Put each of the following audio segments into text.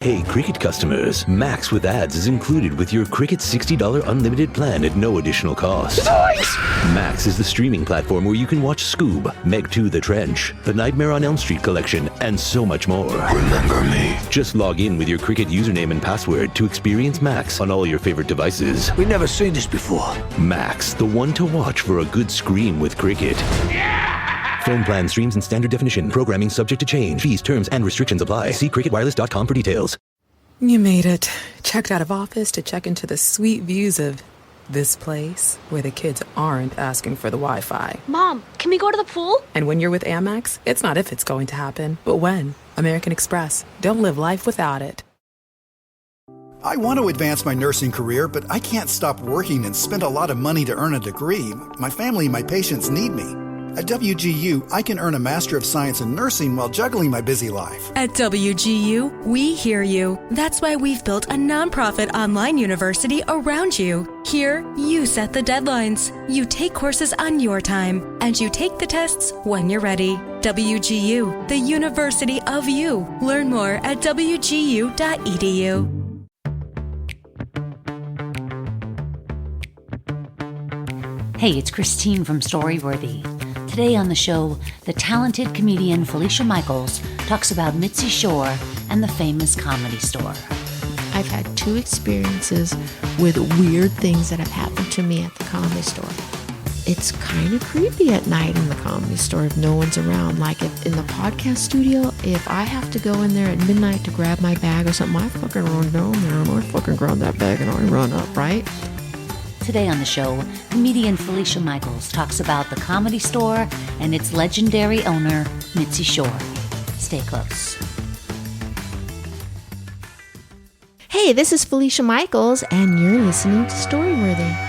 Hey, Cricket customers, Max with ads is included with your Cricket $60 unlimited plan at no additional cost. Nice! Max is the streaming platform where you can watch Scoob, Meg 2 The Trench, The Nightmare on Elm Street collection, and so much more. Remember me. Just log in with your Cricket username and password to experience Max on all your favorite devices. We've never seen this before. Max, the one to watch for a good scream with Cricket. Phone plan streams in standard definition. Programming subject to change. Fees, terms, and restrictions apply. See cricketwireless.com for details. You made it. Checked out of office to check into the sweet views of this place where the kids aren't asking for the Wi-Fi. Mom, can we go to the pool? And when you're with Amex, it's not if it's going to happen, but when. American Express. Don't live life without it. I want to advance my nursing career, but I can't stop working and spend a lot of money to earn a degree. My family and my patients need me. At WGU, I can earn a Master of Science in Nursing while juggling my busy life. At WGU, we hear you. That's why we've built a nonprofit online university around you. Here, you set the deadlines, you take courses on your time, and you take the tests when you're ready. WGU, the University of You. Learn more at wgu.edu. Hey, it's Christine from Storyworthy. Today on the show, the talented comedian Felicia Michaels talks about Mitzi Shore and the famous Comedy Store. I've had 2 experiences with weird things that have happened to me at the Comedy Store. It's kind of creepy at night in the Comedy Store if no one's around. Like in the podcast studio, if I have to go in there at midnight to grab my bag or something, I fucking run down there and I fucking grab that bag and I run up, right? Today on the show, comedian Felicia Michaels talks about the Comedy Store and its legendary owner, Mitzi Shore. Stay close. Hey, this is Felicia Michaels, and you're listening to Storyworthy.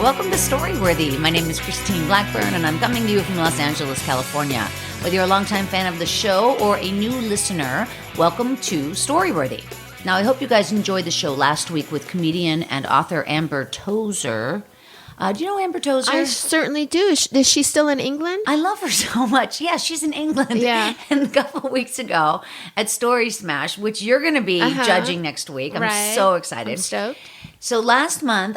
Welcome to Storyworthy. My name is Christine Blackburn, and I'm coming to you from Los Angeles, California. Whether you're a longtime fan of the show or a new listener, welcome to Storyworthy. Now, I hope you guys enjoyed the show last week with comedian and author Amber Tozer. Do you know Amber Tozer? I certainly do. Is she still in England? I love her so much. Yeah, she's in England. Yeah. And a couple of weeks ago at Story Smash, which you're going to be judging next week. I'm so excited. I'm stoked. So last month,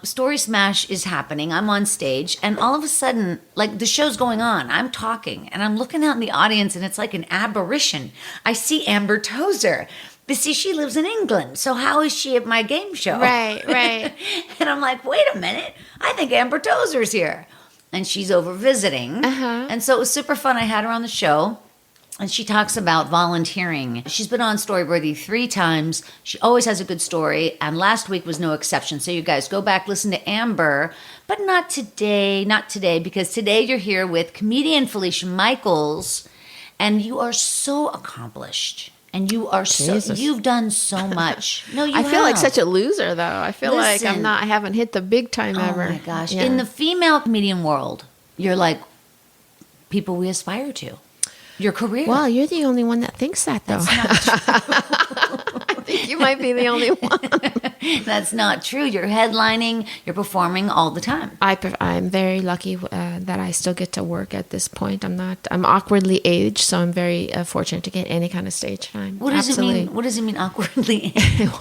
Story Smash is happening. I'm on stage, and all of a sudden, like, the show's going on. I'm talking, and I'm looking out in the audience, and it's like an apparition. I see Amber Tozer. But see, she lives in England, so how is she at my game show? Right. And I'm like, wait a minute. I think Amber Tozer's here. And she's over visiting. And so it was super fun. I had her on the show. And she talks about volunteering. She's been on Storyworthy 3 times. She always has a good story. And last week was no exception. So you guys go back, listen to Amber. But not today, because today you're here with comedian Felicia Michaels. And you are so accomplished. And you are you've done so much. No, you I feel like such a loser, though. I feel like I haven't hit the big time ever. Oh my gosh. Yeah. In the female comedian world, you're like people we aspire to. Your career. Well, you're the only one that thinks that, though. That's not true. I think you might be the only one. That's not true. You're headlining. You're performing all the time. I'm very lucky that I still get to work at this point. I'm awkwardly aged, so I'm very fortunate to get any kind of stage time. What does it mean? What does it mean, awkwardly aged?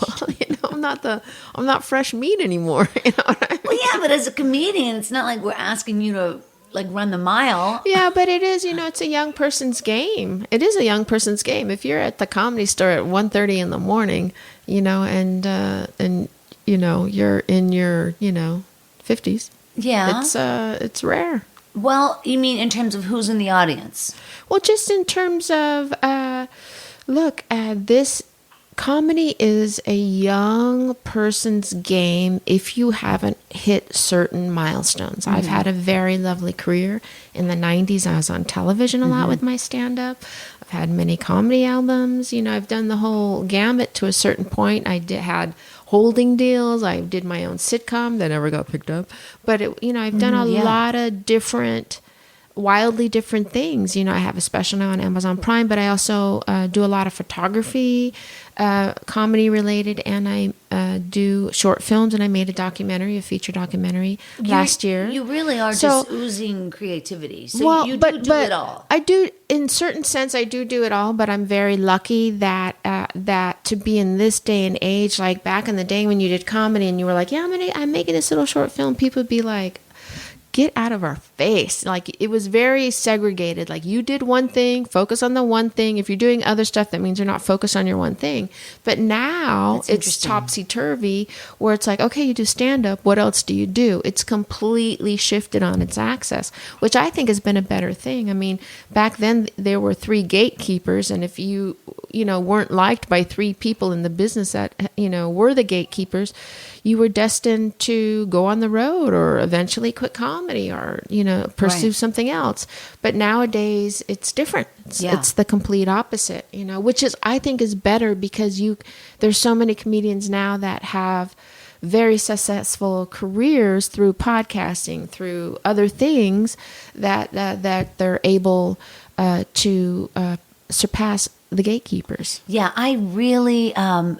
Well, I'm not fresh meat anymore. You know what I mean? Well, yeah, but as a comedian, it's not like we're asking you to run the mile. Yeah, but it is, it's a young person's game. It is a young person's game. If you're at the Comedy Store at 1:30 in the morning, and you're in your, 50s. Yeah. It's rare. Well, you mean in terms of who's in the audience? Well, just in terms of, this comedy is a young person's game if you haven't hit certain milestones. I've had a very lovely career. In the 90s, I was on television a lot with my stand-up. I've had many comedy albums. I've done the whole gamut to a certain point. I had holding deals. I did my own sitcom that never got picked up. But, I've done a lot of different wildly different things. You know, I have a special now on Amazon Prime, but I also do a lot of photography, comedy related, and I do short films, and I made a feature documentary last year. You really are just oozing creativity. So you do it all. I do, in certain sense, I do it all, but I'm very lucky that that to be in this day and age, like back in the day when you did comedy and you were like, yeah, I'm making this little short film, people would be like, get out of our face. Like, it was very segregated. Like, you did one thing, focus on the one thing. If you're doing other stuff, that means you're not focused on your one thing. But now it's topsy-turvy, where it's like, okay, you do stand-up, what else do you do? It's completely shifted on its axis, which I think has been a better thing. I mean, back then there were 3 gatekeepers, and if you weren't liked by 3 people in the business that, were the gatekeepers, you were destined to go on the road or eventually quit comedy or, pursue something else. But nowadays it's different. It's the complete opposite, which I think is better, because there's so many comedians now that have very successful careers through podcasting, through other things that they're able to surpass the gatekeepers. Yeah, I really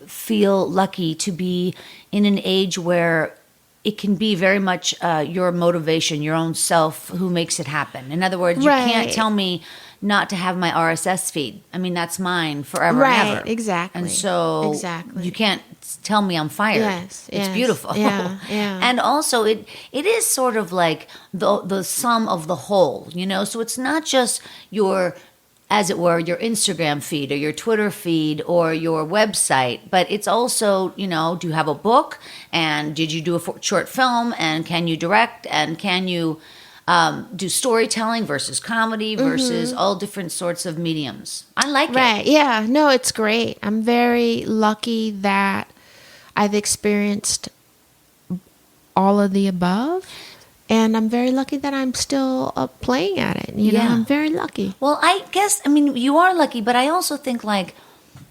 feel lucky to be in an age where it can be very much your motivation, your own self, who makes it happen. In other words, you can't tell me not to have my RSS feed. I mean, that's mine forever and ever. Exactly. And so you can't tell me I'm fired. It's beautiful. Yeah. And also it is sort of like the sum of the whole, so it's not just your, as it were, your Instagram feed or your Twitter feed or your website, but it's also, do you have a book, and did you do a short film, and can you direct, and can you do storytelling versus comedy versus all different sorts of mediums. I like it. Right, yeah. No, it's great. I'm very lucky that I've experienced all of the above. And I'm very lucky that I'm still playing at it. I'm very lucky. Well, I guess, you are lucky, but I also think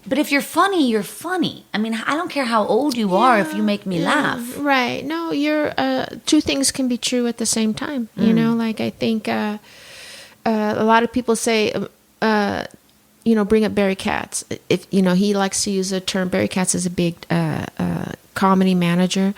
but if you're funny, you're funny. I don't care how old you are if you make me laugh. Right. No, you're, 2 things can be true at the same time. I think a lot of people say, bring up Barry Katz. If, he likes to use the term, Barry Katz is a big comedy manager.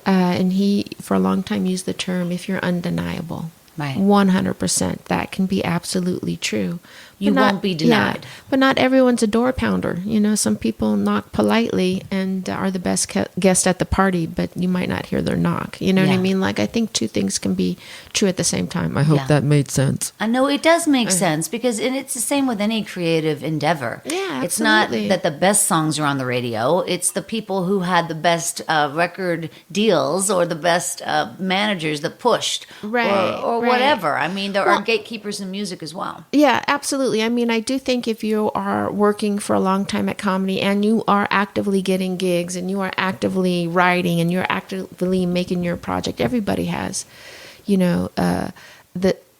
And he, for a long time, used the term, if you're undeniable. Right. 100%. That can be absolutely true. You won't be denied. Yeah, but not everyone's a door pounder. Some people knock politely and are the best guest at the party, but you might not hear their knock. You know what I mean? I think 2 things can be true at the same time. I hope that made sense. I know it does make sense, because it's the same with any creative endeavor. Yeah, absolutely. It's not that the best songs are on the radio. It's the people who had the best record deals or the best managers that pushed or whatever. There are gatekeepers in music as well. Yeah, absolutely. I do think if you are working for a long time at comedy and you are actively getting gigs and you are actively writing and you're actively making your project, everybody has,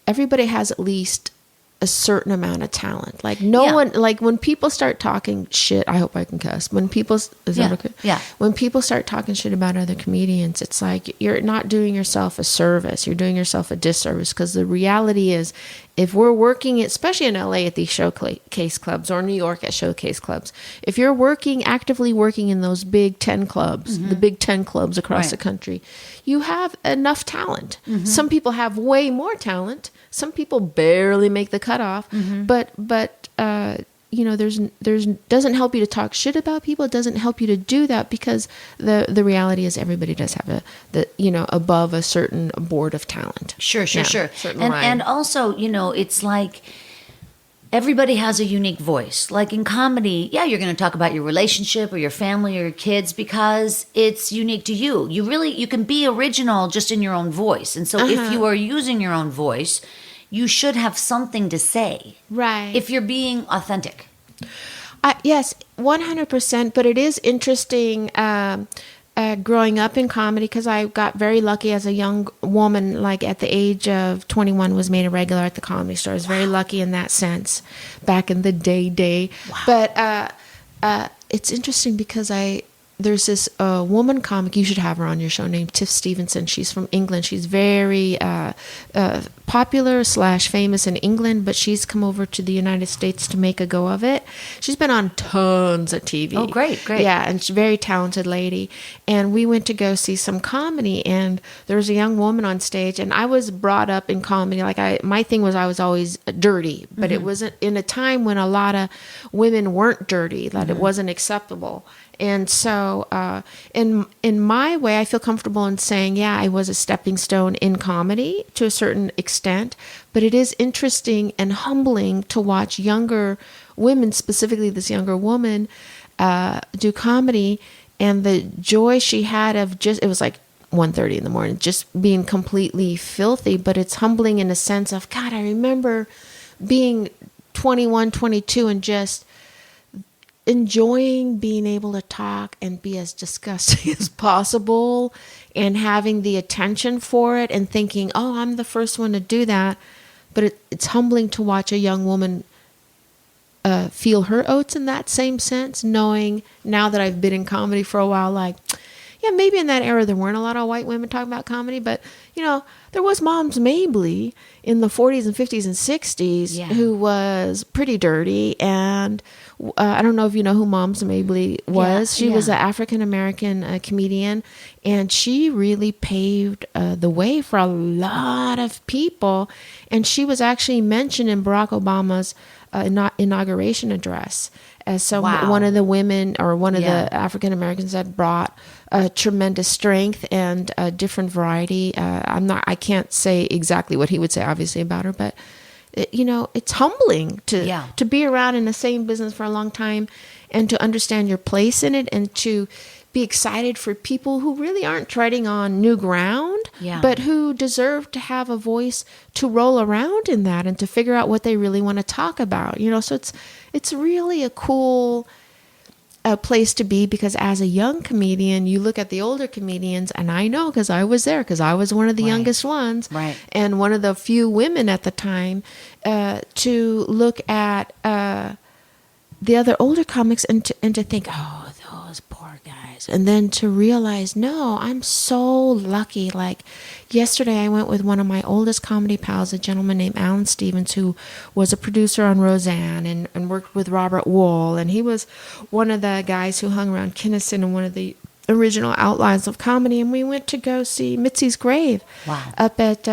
everybody has at least a certain amount of talent. One, when people start talking shit, I hope I can cuss. When people, is that okay? Yeah. When people start talking shit about other comedians, it's like, you're not doing yourself a service. You're doing yourself a disservice, because the reality is, if we're working, especially in LA at these showcase clubs, or New York at showcase clubs, if you're actively working in those big 10 clubs, the big 10 clubs across the country, you have enough talent. Some people have way more talent. Some people barely make the cutoff, but there's doesn't help you to talk shit about people. It doesn't help you to do that, because the reality is everybody does have above a certain board of talent. Sure. And also, it's like everybody has a unique voice. Like in comedy, you're going to talk about your relationship or your family or your kids, because it's unique to you. You can be original just in your own voice. And so if you are using your own voice, you should have something to say. Right. If you're being authentic. Yes, 100%. But it is interesting growing up in comedy, because I got very lucky as a young woman, at the age of 21, was made a regular at the Comedy Store. I was very lucky in that sense back in the day. Wow. But it's interesting, because there's this woman comic, you should have her on your show, named Tiff Stevenson. She's from England. She's very popular / famous in England, but she's come over to the United States to make a go of it. She's been on tons of TV. Oh, great. Yeah, and she's a very talented lady. And we went to go see some comedy, and there was a young woman on stage, and I was brought up in comedy. Like my thing was I was always dirty, but it wasn't in a time when a lot of women weren't dirty, that it wasn't acceptable. And so in my way, I feel comfortable in saying, yeah, I was a stepping stone in comedy to a certain extent, but it is interesting and humbling to watch younger women, specifically this younger woman, do comedy, and the joy she had of it was like 1:30 in the morning, just being completely filthy, but it's humbling in a sense of, God, I remember being 21, 22 and just enjoying being able to talk and be as disgusting as possible and having the attention for it and thinking, oh, I'm the first one to do that. But it's humbling to watch a young woman feel her oats in that same sense, knowing now that I've been in comedy for a while, like, yeah, maybe in that era there weren't a lot of white women talking about comedy, but, there was Moms Mabley in the 40s and 50s and 60s who was pretty dirty. And I don't know if you know who Moms Mabley was. She was an African-American comedian, and she really paved the way for a lot of people. And she was actually mentioned in Barack Obama's inauguration address as one of the women or one of the African Americans that brought tremendous strength and a different variety. I can't say exactly what he would say, obviously, about her, but it's humbling to be around in the same business for a long time and to understand your place in it and to be excited for people who really aren't treading on new ground, but who deserve to have a voice to roll around in that and to figure out what they really want to talk about. So it's really a cool place to be, because as a young comedian, you look at the older comedians, and I know because I was there, because I was one of the youngest ones, and one of the few women at the time, to look at the other older comics and to think, oh, those poor guys, and then to realize, no, I'm so lucky. Like yesterday, I went with one of my oldest comedy pals, a gentleman named Alan Stevens, who was a producer on Roseanne and worked with Robert Wool, and he was one of the guys who hung around Kinnison and one of the original outlines of comedy. And we went to go see Mitzi's grave up at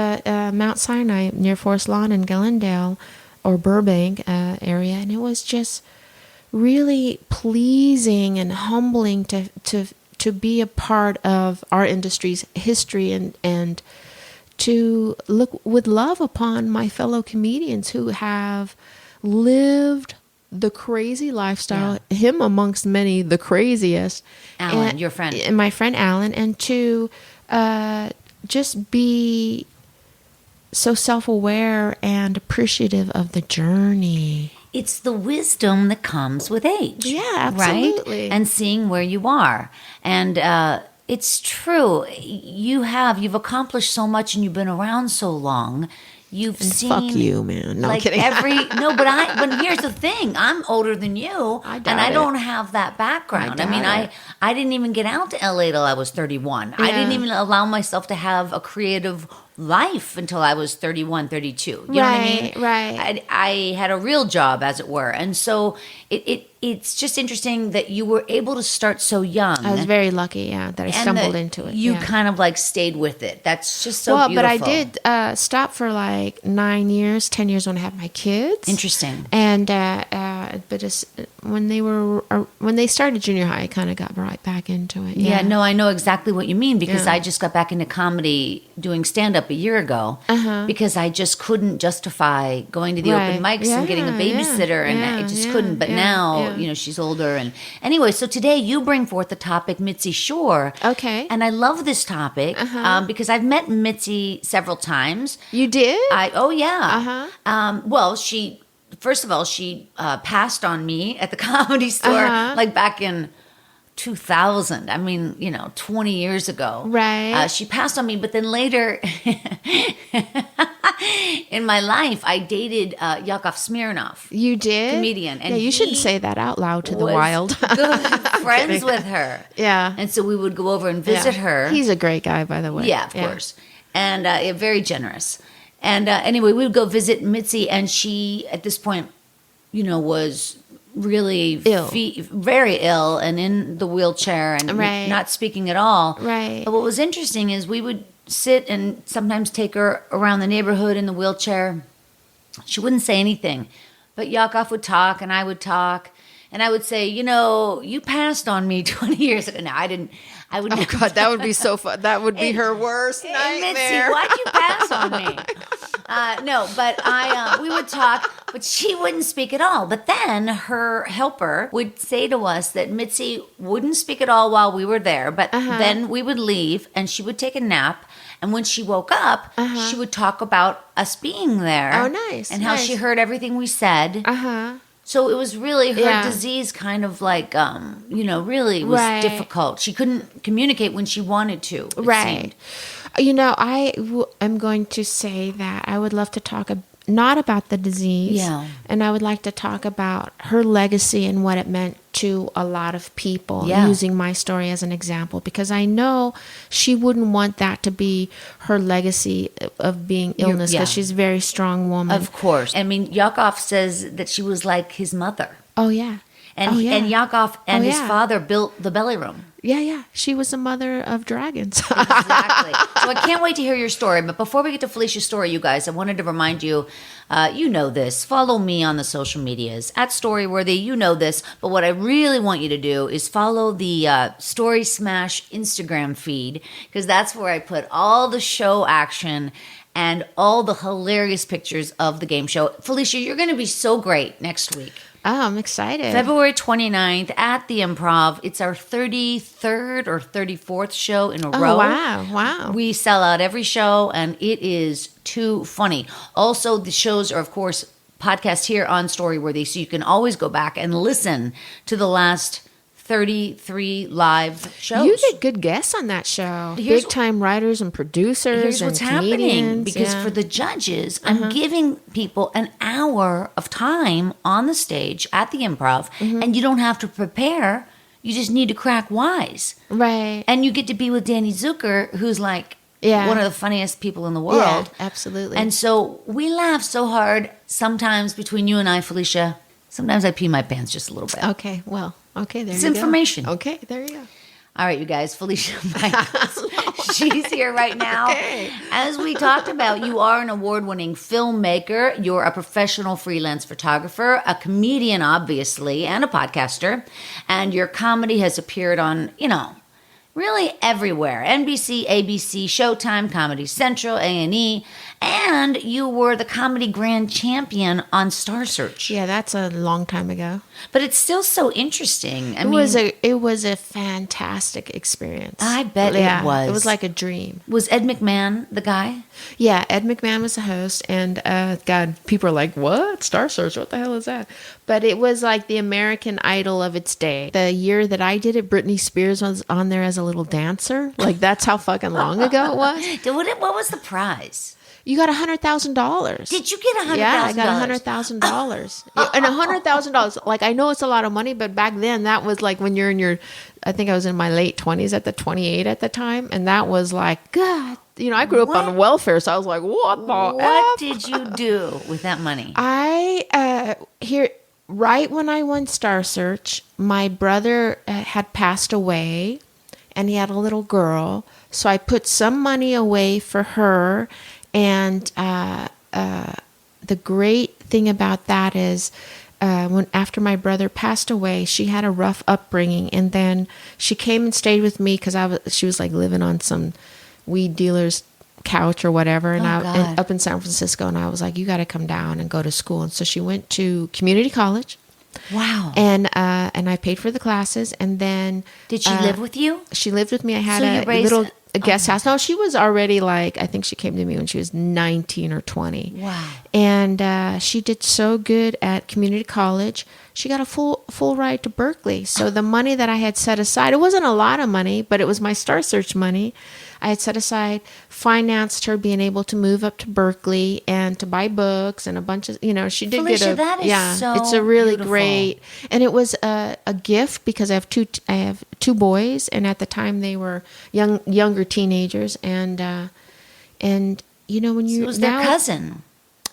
Mount Sinai near Forest Lawn in Glendale or Burbank area, and it was just really pleasing and humbling to be a part of our industry's history and to look with love upon my fellow comedians who have lived the crazy lifestyle, him amongst many, the craziest. Alan, your friend. And my friend Alan, and to just be so self-aware and appreciative of the journey. It's the wisdom that comes with age. Yeah, absolutely. Right? And seeing where you are. And it's true. You've accomplished so much and you've been around so long. You've seen. Fuck you, man. No, like I'm kidding. But here's the thing. I'm older than you, and I don't have that background. I didn't even get out to LA till I was 31. I didn't even allow myself to have a creative life until I was 31, 32. You know what I mean? Right. I had a real job, as it were. And so it's just interesting that you were able to start so young. I was very lucky, that I stumbled into it. You kind of like stayed with it. That's just so beautiful. But I did stop for like 9 years, 10 years when I had my kids. Interesting. And when they started junior high, I kind of got right back into it. Yeah, no, I know exactly what you mean, because I just got back into comedy doing stand-up a year ago because I just couldn't justify going to the open mics and getting a babysitter, and I just couldn't. But now, she's older. And anyway, so today you bring forth the topic Mitzi Shore. Okay. And I love this topic because I've met Mitzi several times. You did? Oh, yeah. Well, First of all, she passed on me at the Comedy Store, like back in 2000. I mean, 20 years ago. Right. She passed on me, but then later in my life, I dated Yakov Smirnoff. You did? Comedian. And yeah, you shouldn't say that out loud to the wild. Good friends with her. Yeah. And so we would go over and visit her. He's a great guy, by the way. Yeah, of course. And very generous. And anyway, we would go visit Mitzi, and she, at this point, was really ill, very ill, and in the wheelchair, and not speaking at all. Right. But what was interesting is we would sit and sometimes take her around the neighborhood in the wheelchair. She wouldn't say anything, but Yakov would talk, and I would talk, and I would say, you passed on me 20 years ago. No, I didn't. I would. Oh God, that would be so fun. That would be her worst nightmare. Mitzi, why'd you pass on me? No, but we would talk, but she wouldn't speak at all. But then her helper would say to us that Mitzi wouldn't speak at all while we were there, but then we would leave and she would take a nap. And when she woke up, she would talk about us being there. Oh, nice. And how she heard everything we said. So it was really her disease kind of like, really was difficult. She couldn't communicate when she wanted to. Right. I'm going to say that I would love to talk not about the disease. Yeah. And I would like to talk about her legacy and what it meant to a lot of people, using my story as an example, because I know she wouldn't want that to be her legacy of being illness, because she's a very strong woman. Of course. I mean, Yakov says that she was like his mother. Oh, yeah. And Yakov and his father built the belly room. Yeah. She was the mother of dragons. Exactly. So I can't wait to hear your story. But before we get to Felicia's story, you guys, I wanted to remind you, you know this. Follow me on the social medias at Storyworthy. You know this. But what I really want you to do is follow the Story Smash Instagram feed, because that's where I put all the show action and all the hilarious pictures of the game show. Felicia, you're going to be so great next week. Oh, I'm excited. February 29th at the Improv. It's our 33rd or 34th show in a row. Wow. We sell out every show, and it is too funny. Also, the shows are, of course, podcast here on Storyworthy, so you can always go back and listen to the last 33 live shows. You get good guests on that show. Big time writers and producers. Here's and what's comedians. happening, because for the judges, I'm giving people an hour of time on the stage at the Improv, and you don't have to prepare. You just need to crack wise. Right. And you get to be with Danny Zucker, who's like one of the funniest people in the world. Yeah, absolutely. And so we laugh so hard sometimes between you and I, Felicia. Sometimes I pee my pants just a little bit. Okay, well, there you go. It's information. Okay, there you go. All right, you guys, Felicia Michaels, she's here right now. Okay. As we talked about, you are an award-winning filmmaker. You're a professional freelance photographer, a comedian, obviously, and a podcaster. And your comedy has appeared on, really everywhere. NBC, ABC, Showtime, Comedy Central, A&E. And you were the comedy grand champion on Star Search. Yeah, that's a long time ago. But it's still so interesting. It was a fantastic experience. I bet it was. It was like a dream. Was Ed McMahon the guy? Yeah, Ed McMahon was the host, and God, people are like, "What? Star Search? What the hell is that?" But it was like the American Idol of its day. The year that I did it, Britney Spears was on there as a little dancer. Like, that's how fucking long ago it was. What was the prize? You got $100,000. Did you get $100,000? Yeah, I got $100,000. And $100,000. Like, I know it's a lot of money, but back then that was like when you're in your, I think I was in my late 20s at the 28 at the time, and that was like, God. I grew up on welfare, so I was like, what did you do with that money? Right when I won Star Search, my brother had passed away, and he had a little girl, so I put some money away for her. And the great thing about that is after my brother passed away, she had a rough upbringing, and then she came and stayed with me because she was like living on some weed dealer's couch or whatever, and up in San Francisco, and I was like, you got to come down and go to school. And so she went to community college. Wow. And I paid for the classes, and then did she live with you? She lived with me. I had a little guest house. No, she was already I think she came to me when she was 19 or 20. Wow. And she did so good at community college. She got a full ride to Berkeley. So the money that I had set aside, it wasn't a lot of money, but it was my Star Search money. I had set aside, financed her being able to move up to Berkeley and to buy books and a bunch of, she did Felicia, get a, that is so it's a really beautiful. great, and it was a gift because I have two boys, and at the time they were younger teenagers, and when you, So it was their cousin.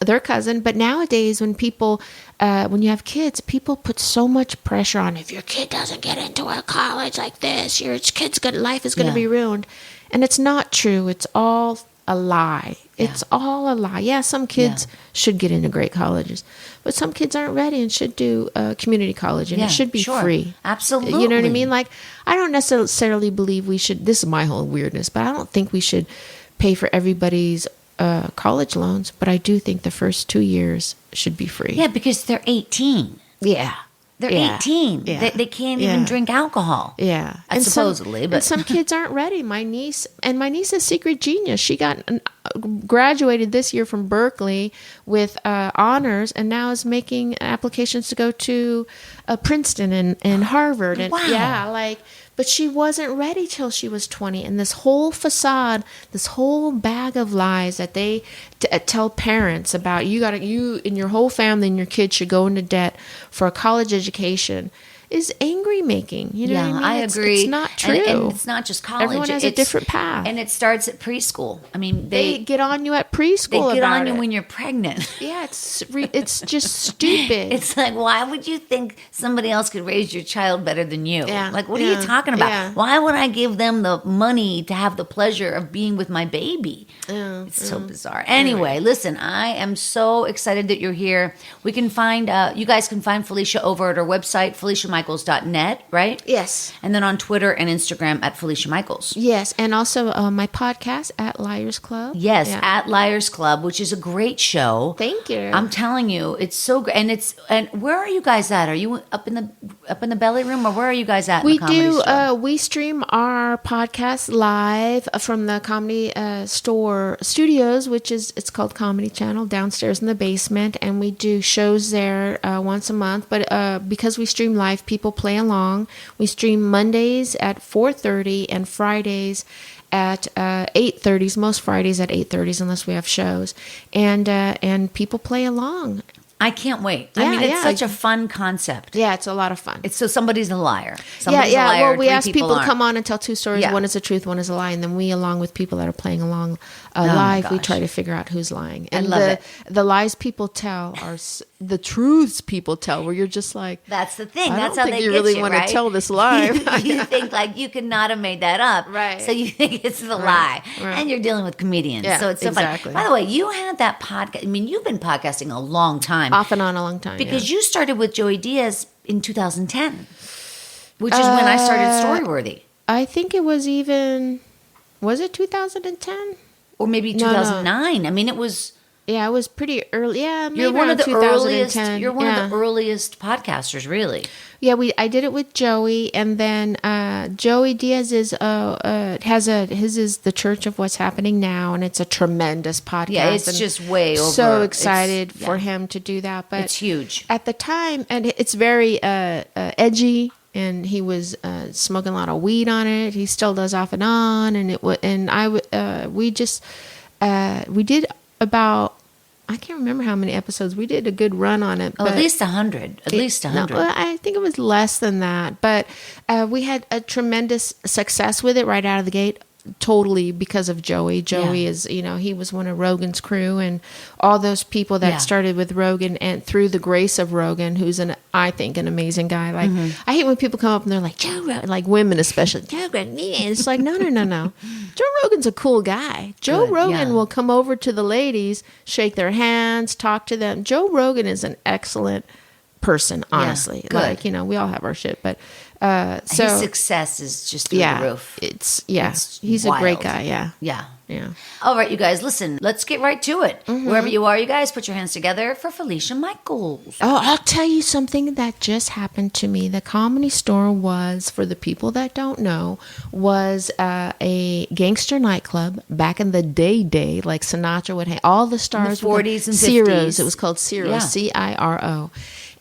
Their cousin. But nowadays when people when you have kids, people put so much pressure on, if your kid doesn't get into a college like this, your kid's life is going to be ruined. And it's not true. It's all a lie. It's all a lie. Yeah, some kids should get into great colleges, but some kids aren't ready and should do community college, and it should be free. Absolutely. You know what I mean? Like, I don't necessarily believe we should, this is my whole weirdness, but I don't think we should pay for everybody's college loans, but I do think the first 2 years should be free. Yeah, because they're 18. Yeah. They're Yeah. 18. Yeah. They can't even drink alcohol. Yeah. Supposedly. But and some kids aren't ready. My niece is a secret genius. She graduated this year from Berkeley with honors, and now is making applications to go to Princeton and Harvard. And but she wasn't ready till she was 20. And this whole facade, this whole bag of lies that they tell parents about, you and your whole family and your kids should go into debt for a college education, is angry making. You know what I mean? agree. It's not true. And it's not just college. Everyone has a different path. And it starts at preschool. I mean, they get on you at preschool. They get on you it. when you're pregnant. Yeah, it's just stupid. It's like, why would you think somebody else could raise your child better than you? Yeah. Like, what are you talking about? Yeah. Why would I give them the money to have the pleasure of being with my baby? It's so bizarre. Anyway, listen, I am so excited that you're here. We can find, you guys can find Felicia over at our website, FeliciaMichaels.net, right? Yes. And then on Twitter and Instagram at Felicia Michaels. Yes, and also my podcast at Liars Club. Yes, Yeah. at Liars Club, which is a great show. Thank you. I'm telling you, it's so great. And where are you guys at? Are you up in the belly room, or where are you guys at? We in the comedy do. store? We stream our podcast live from the Comedy Store Studios, it's called Comedy Channel, downstairs in the basement, and we do shows there once a month. But because we stream live, people play along. We stream Mondays at 4:30 and Fridays at 8:30. Most Fridays at 8:30, unless we have shows, and people play along. I can't wait. I mean, it's such a fun concept. Yeah, it's a lot of fun. It's so somebody's a liar. Somebody's a liar. Well, we ask people to aren't. come on and tell two stories. Yeah. One is the truth, one is a lie, and then we, along with people that are playing along my live, we gosh. try to figure out who's lying. And love it. The lies people tell are the truths people tell, where you're just like, That's the thing. I That's don't how think they you get really you, want right? to tell this live. You think like you could not have made that up, Right. So you think it's the Right, lie, right. and you're dealing with comedians, Yeah, so it's so exactly. funny. By the way, you had that podcast. I mean, you've been podcasting a long time, off and on a long time. because you started with Joey Diaz in 2010, which is when I started Storyworthy, I think it was it 2010? or maybe No. 2009. I mean, it was. Yeah, it was pretty early. Yeah, maybe You're one of around the earliest. 2010. You're one Yeah. of the earliest podcasters, really. Yeah, I did it with Joey, and then Joey Diaz is his is the Church of What's Happening Now, and it's a tremendous podcast. Yeah, it's and just way over. So excited It's- for yeah. him to do that, but It's huge. at the time, and it's very edgy. And he was smoking a lot of weed on it. He still does off and on, we did about, I can't remember how many episodes. We did a good run on it. Oh, at but- least 100. At least 100. No, well, I think it was less than that, but we had a tremendous success with it right out of the gate. Totally because of Joey. Joey is, he was one of Rogan's crew, and all those people that started with Rogan, and through the grace of Rogan, who's I think an amazing guy. Like, I hate when people come up and they're like, Joe Rogan, like women especially, Joe Rogan. It's like, no. Joe Rogan's a cool guy. Joe Rogan will come over to the ladies, shake their hands, talk to them. Joe Rogan is an excellent person, honestly. good. Like, we all have our shit, but His success is just through the roof. It's he's wild. a great guy. Yeah. Yeah. All right, you guys, listen, let's get right to it. Wherever you are, you guys, put your hands together for Felicia Michaels. Oh, I'll tell you something that just happened to me. The Comedy Store was, for the people that don't know, was a gangster nightclub back in the day, like Sinatra would have. All the stars in the 40s and 50s. Ciro's. It was called Ciro's, Yeah. Ciro.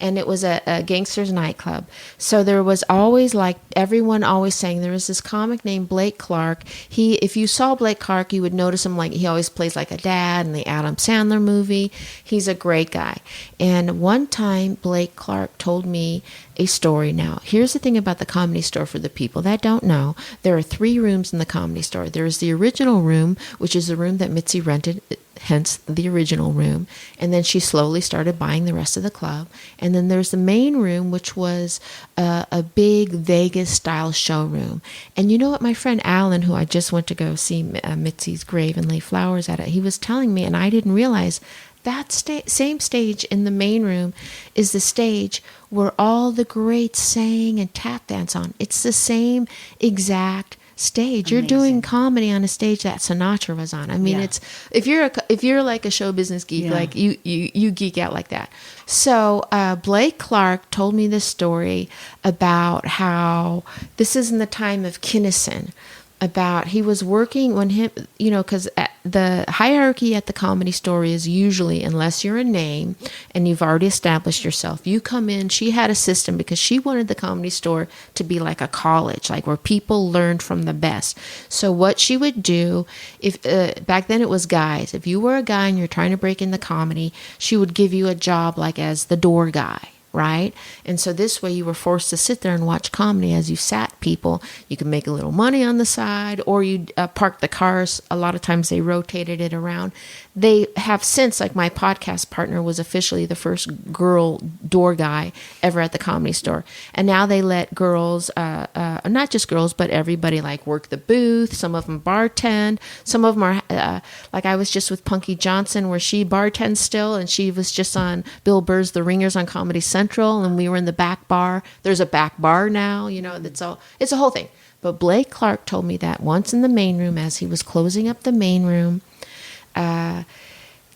And it was a gangster's nightclub. So there was always, like, everyone always saying, there was this comic named Blake Clark. If you saw Blake Clark, you would notice him, like, he always plays like a dad in the Adam Sandler movie. He's a great guy. And one time, Blake Clark told me a story. Now, here's the thing about the Comedy Store for the people that don't know. There are 3 rooms in the Comedy Store. There is the original room, which is the room that Mitzi rented, hence the original room. And then she slowly started buying the rest of the club. And then there's the main room, which was a big Vegas-style showroom. And you know what? My friend Alan, who I just went to go see Mitzi's grave and lay flowers at it, he was telling me, and I didn't realize, that same stage in the main room is the stage where all the greats sang and tap dance on. It's the same exact stage. Amazing. You're doing comedy on a stage that Sinatra was on. I mean, it's if you're like a show business geek, like you geek out like that. So Blake Clark told me this story about how this is in the time of Kinnison. About he was working when him, because the hierarchy at the Comedy Store is usually, unless you're a name and you've already established yourself, you come in. She had a system because she wanted the Comedy Store to be like a college, like where people learned from the best. So what she would do, if back then it was guys, if you were a guy and you're trying to break into comedy, she would give you a job like as the door guy. Right? And so this way you were forced to sit there and watch comedy as you sat people. You could make a little money on the side, or you'd park the cars. A lot of times they rotated it around. They have since, like my podcast partner was officially the first girl door guy ever at the Comedy Store. And now they let girls, not just girls, but everybody like work the booth. Some of them bartend. Some of them are, like I was just with Punky Johnson where she bartends still, and she was just on Bill Burr's The Ringers on Comedy Central, and we were in the back bar. There's a back bar now, it's a whole thing. But Blake Clark told me that once in the main room, as he was closing up the main room,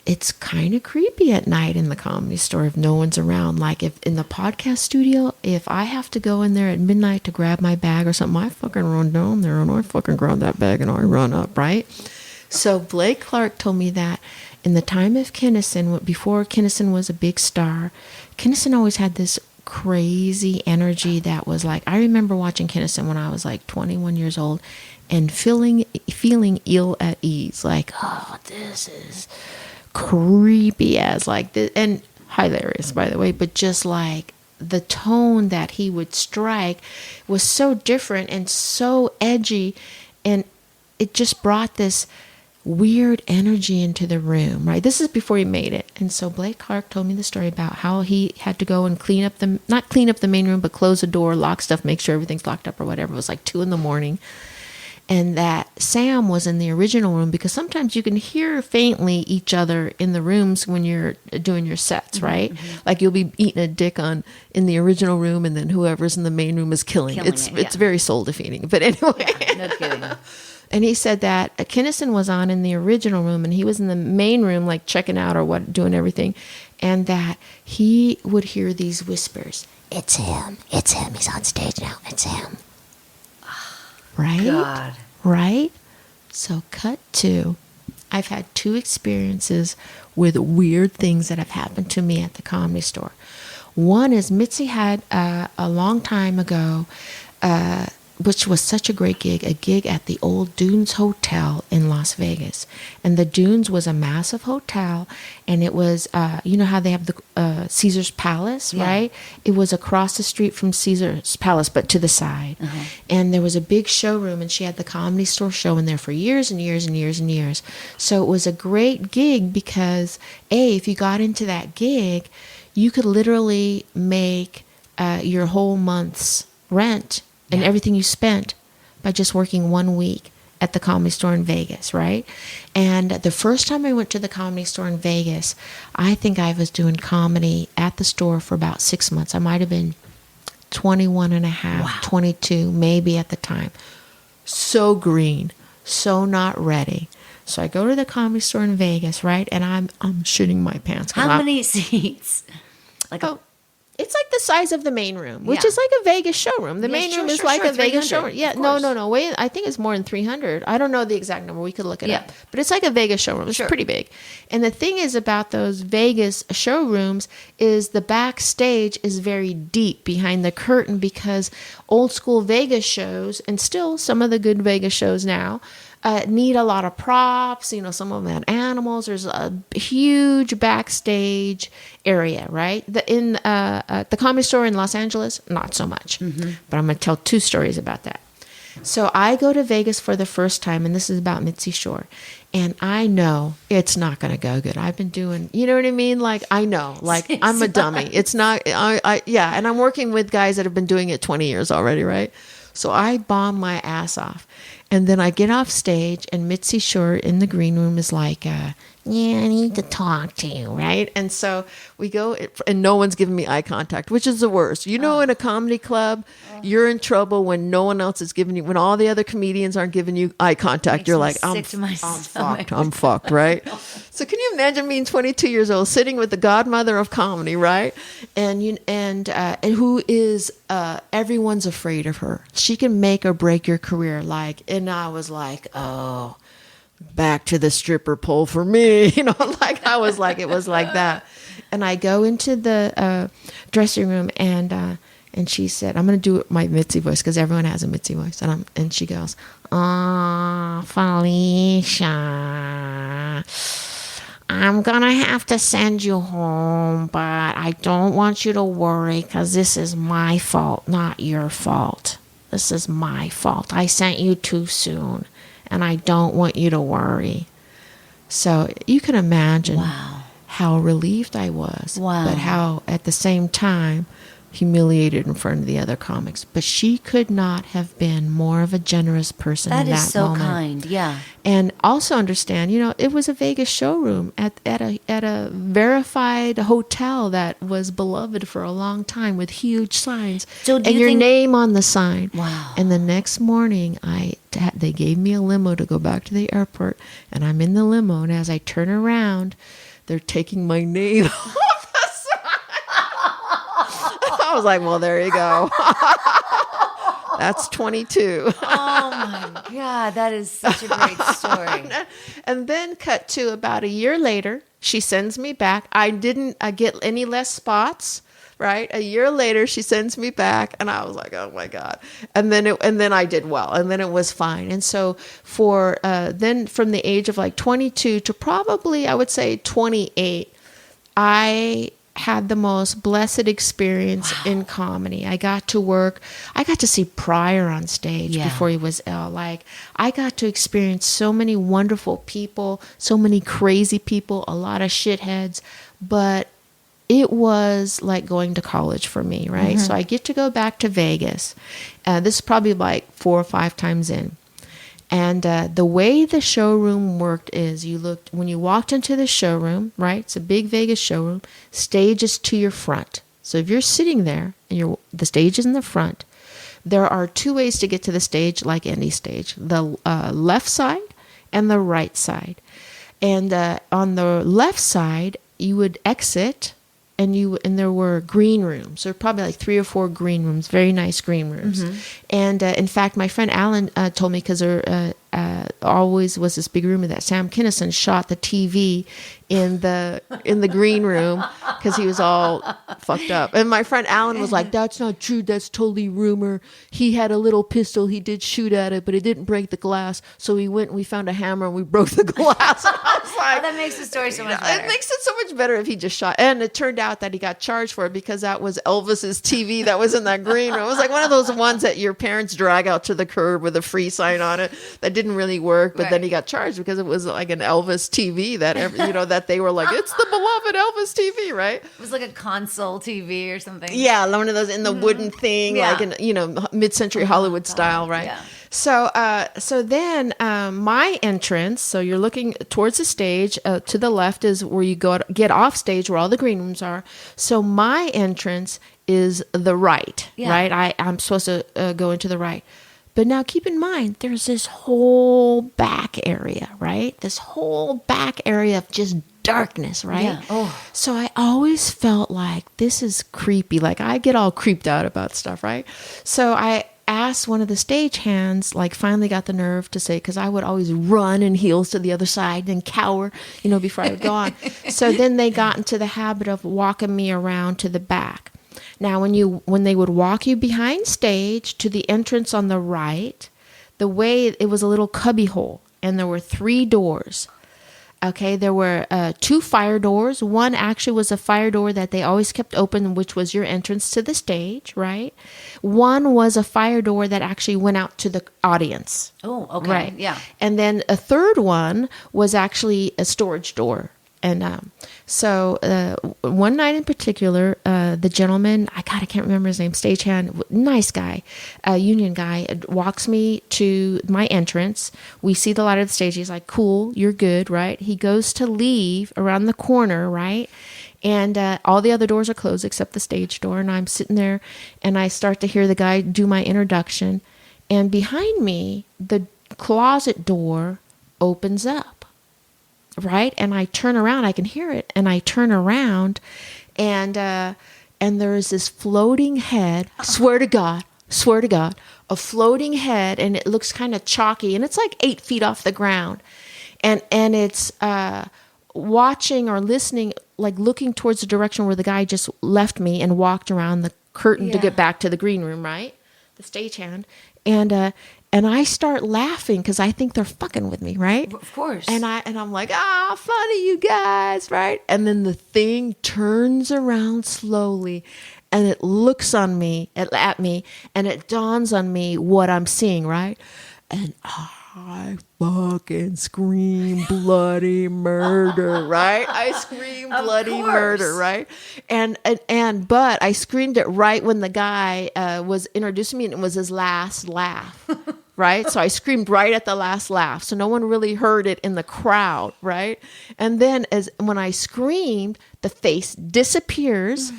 it's kind of creepy at night in the Comedy Store if no one's around. Like if in the podcast studio, if I have to go in there at midnight to grab my bag or something, I fucking run down there and I fucking grab that bag and I run up, right? So Blake Clark told me that in the time of Kinnison, before Kinnison was a big star, Kinnison always had this crazy energy that was like, I remember watching Kinnison when I was like 21 years old and feeling ill at ease. Like, oh, this is creepy as like this, and hilarious, by the way, but just like the tone that he would strike was so different and so edgy, and it just brought this weird energy into the room, right? This is before he made it. And so Blake Clark told me the story about how he had to go and not clean up the main room, but close the door, lock stuff, make sure everything's locked up or whatever. It was like 2 a.m. And that Sam was in the original room, because sometimes you can hear faintly each other in the rooms when you're doing your sets, right? Mm-hmm. Like you'll be eating a dick in the original room, and then whoever's in the main room is killing it. It's very soul defeating. But anyway. Yeah, no kidding. And he said that Kinnison was on in the original room, and he was in the main room, like checking out or doing everything, and that he would hear these whispers. It's him. He's on stage now. It's him. Right? God. Right? So cut to, I've had 2 experiences with weird things that have happened to me at the Comedy Store. One is Mitzi had a long time ago, which was such a great gig, a gig at the old Dunes Hotel in Las Vegas. And the Dunes was a massive hotel, and it was, you know how they have the Caesar's Palace, right? It was across the street from Caesar's Palace, but to the side. Uh-huh. And there was a big showroom, and she had the Comedy Store show in there for years and years and years and years. So it was a great gig because, if you got into that gig, you could literally make your whole month's rent and everything you spent by just working 1 week at the Comedy Store in Vegas, right? And the first time I went to the Comedy Store in Vegas, I think I was doing comedy at the store for about 6 months. I might have been 21 and a half, 22, maybe at the time. So green, so not ready. So I go to the Comedy Store in Vegas, right? And I'm shitting my pants. How many seats? It's like the size of the main room, which Yeah. is like a Vegas showroom. The main room is like a Vegas showroom. Yeah, no. Wait, I think it's more than 300. I don't know the exact number. We could look it up. But it's like a Vegas showroom. It's pretty big. And the thing is about those Vegas showrooms is the backstage is very deep behind the curtain because old school Vegas shows, and still some of the good Vegas shows now, need a lot of props. You know, some of them had animals. There's a huge backstage area, right? In the Comedy Store in Los Angeles, not so much. But I'm going to tell 2 stories about that. So I go to Vegas for the first time, and this is about Mitzi Shore. And I know it's not going to go good. I've been doing, you know what I mean? Like, I know, like I'm a dummy. It's not, yeah. And I'm working with guys that have been doing it 20 years already, right? So I bomb my ass off. And then I get off stage, and Mitzi Shore in the green room is like, yeah, I need to talk to you, right? And so we go, and no one's giving me eye contact, which is the worst. You know, in a comedy club, you're in trouble when no one else is giving you, when all the other comedians aren't giving you eye contact. You're like, I'm fucked, right? So can you imagine being 22 years old, sitting with the godmother of comedy, right? And who is everyone's afraid of her. She can make or break your career. And I was like, oh, back to the stripper pole for me. You know, like I was like, it was like that. And I go into the dressing room, and she said, I'm going to do my Mitzi voice because everyone has a Mitzi voice. And she goes, oh, Felicia, I'm going to have to send you home, but I don't want you to worry because this is my fault, not your fault. This is my fault. I sent you too soon, and I don't want you to worry. So you can imagine how relieved I was, but how at the same time humiliated in front of the other comics. But she could not have been more of a generous person in that moment. That is so kind, yeah. And also understand, you know, it was a Vegas showroom at a verified hotel that was beloved for a long time with huge signs. So and your name on the sign. Wow. And the next morning, they gave me a limo to go back to the airport, and I'm in the limo, and as I turn around, they're taking my name off the sign. I was like, well, there you go. That's 22. Oh my God, that is such a great story. And then cut to about a year later, she sends me back. I didn't get any less spots, right? A year later, she sends me back, and I was like, oh my God. And then I did well, and then it was fine. And so for then from the age of like 22 to probably, I would say 28, I had the most blessed experience in comedy. I got to see Pryor on stage before he was ill. Like, I got to experience so many wonderful people, so many crazy people, a lot of shitheads, but it was like going to college for me, right? So I get to go back to Vegas. This is probably like 4 or 5 times in. And the way the showroom worked is when you walked into the showroom, right? It's a big Vegas showroom. Stage is to your front. So if you're sitting there and the stage is in the front, there are 2 ways to get to the stage, like any stage: the left side and the right side. And on the left side, you would exit. And there were green rooms. There were probably like 3 or 4 green rooms, very nice green rooms. And in fact, my friend Alan told me, because there always was this big room that Sam Kinison shot the TV in the green room because he was all fucked up. And my friend Alan was like, "That's not true. That's totally rumor. He had a little pistol. He did shoot at it, but it didn't break the glass. So we went and we found a hammer and we broke the glass." And I was like, that makes the story so much better. It makes it so much better if he just shot. And it turned out that he got charged for it because that was Elvis's TV that was in that green room. It was like one of those ones that your parents drag out to the curb with a free sign on it that didn't really work. But then he got charged because it was like an Elvis TV that they were like, it's the beloved Elvis TV, right? It was like a console TV or something. Yeah, one of those in the wooden thing, like in mid-century Hollywood style, right? Yeah. So then my entrance, so you're looking towards the stage, to the left is where you get off stage where all the green rooms are. So my entrance is the right, Yeah. right? I'm supposed to go into the right. But now keep in mind, there's this whole back area, right? This whole back area of just darkness, right? Yeah. Oh. So I always felt like this is creepy. Like I get all creeped out about stuff, right? So I asked one of the stagehands, like finally got the nerve to say, because I would always run in heels to the other side and cower, before I would go on. So then they got into the habit of walking me around to the back. Now, when they would walk you behind stage to the entrance on the right, the way it was a little cubby hole, and there were 3 doors. Okay, there were 2 fire doors. One actually was a fire door that they always kept open, which was your entrance to the stage, right? One was a fire door that actually went out to the audience. Oh, okay. Right. Yeah. And then a third one was actually a storage door. And so one night in particular, the gentleman, I can't remember his name, stagehand, nice guy, union guy, walks me to my entrance. We see the light of the stage. He's like, cool, you're good, right? He goes to leave around the corner, right? And all the other doors are closed except the stage door. And I'm sitting there and I start to hear the guy do my introduction. And behind me, the closet door opens up. Right? And I turn around, I can hear it. And I turn around and there is this floating head, swear to God, a floating head. And it looks kind of chalky and it's like 8 feet off the ground. And it's watching or listening, like looking towards the direction where the guy just left me and walked around the curtain to get back to the green room, right? The stagehand. And I start laughing because I think they're fucking with me, right? Of course. And I'm like, funny, you guys, right? And then the thing turns around slowly, and it looks at me, and it dawns on me what I'm seeing, right? And I fucking scream bloody murder, right? I scream bloody murder, right? But I screamed it right when the guy was introducing me, and it was his last laugh. Right? So I screamed right at the last laugh. So no one really heard it in the crowd, right? And then when I screamed, the face disappears.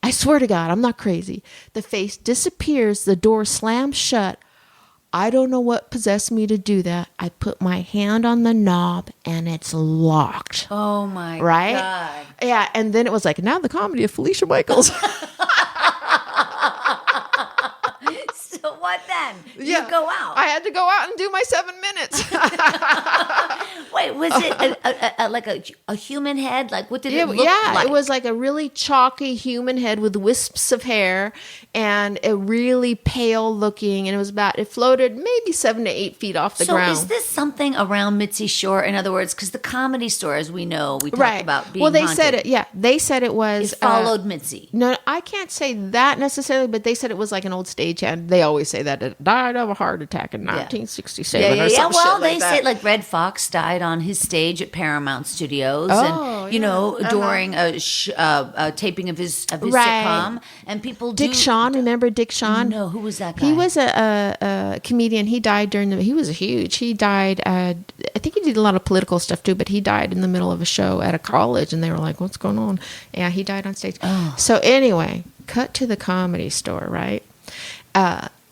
I swear to God, I'm not crazy. The face disappears. The door slams shut. I don't know what possessed me to do that. I put my hand on the knob and it's locked. Oh my God. Yeah. And then it was like, now the comedy of Felicia Michaels. So what then? You go out. I had to go out and do my 7 minutes. Wait, was it like a human head? Like what did it look like? Yeah, it was like a really chalky human head with wisps of hair and a really pale looking, and it floated maybe 7 to 8 feet off the ground. So is this something around Mitzi Shore? In other words, because the Comedy Store, as we know, we talked about being they haunted. said it. Yeah, they said it was It followed Mitzi. No, I can't say that necessarily, but they said it was like an old stagehand. They always say that it died of a heart attack in 1967 or some Well, shit like they that. say like Red Fox died on his stage at Paramount Studios, and during a taping of his sitcom, and people. Dick Shawn, remember Dick Shawn? No, who was that guy? He was a comedian. He died he was huge. He died. I think he did a lot of political stuff too, but he died in the middle of a show at a college, and they were like, "What's going on?" Yeah, he died on stage. Oh. So anyway, cut to the Comedy Store, right?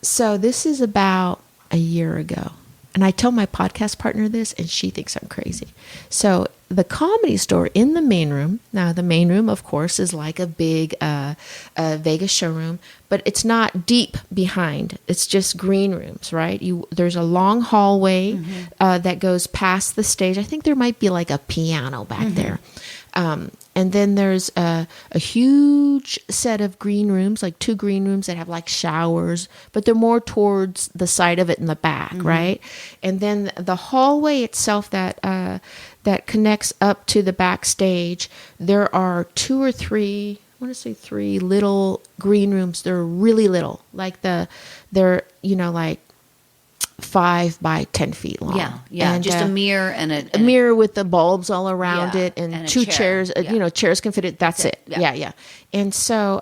So this is about a year ago. And I tell my podcast partner this, and she thinks I'm crazy. So the Comedy Store in the main room. Now, the main room, of course, is like a big Vegas showroom, but it's not deep behind. It's just green rooms, right? There's a long hallway that goes past the stage. I think there might be like a piano back there. And then there's a huge set of green rooms, like 2 green rooms that have like showers, but they're more towards the side of it in the back, right? And then the hallway itself that connects up to the backstage, there are 2 or 3, I want to say 3 little green rooms. They're really little, like they're like 5 by 10 feet long. Yeah. And just a mirror and a mirror with the bulbs all around it, and 2 chair. chairs. Chairs can fit it. That's it. Yeah. And so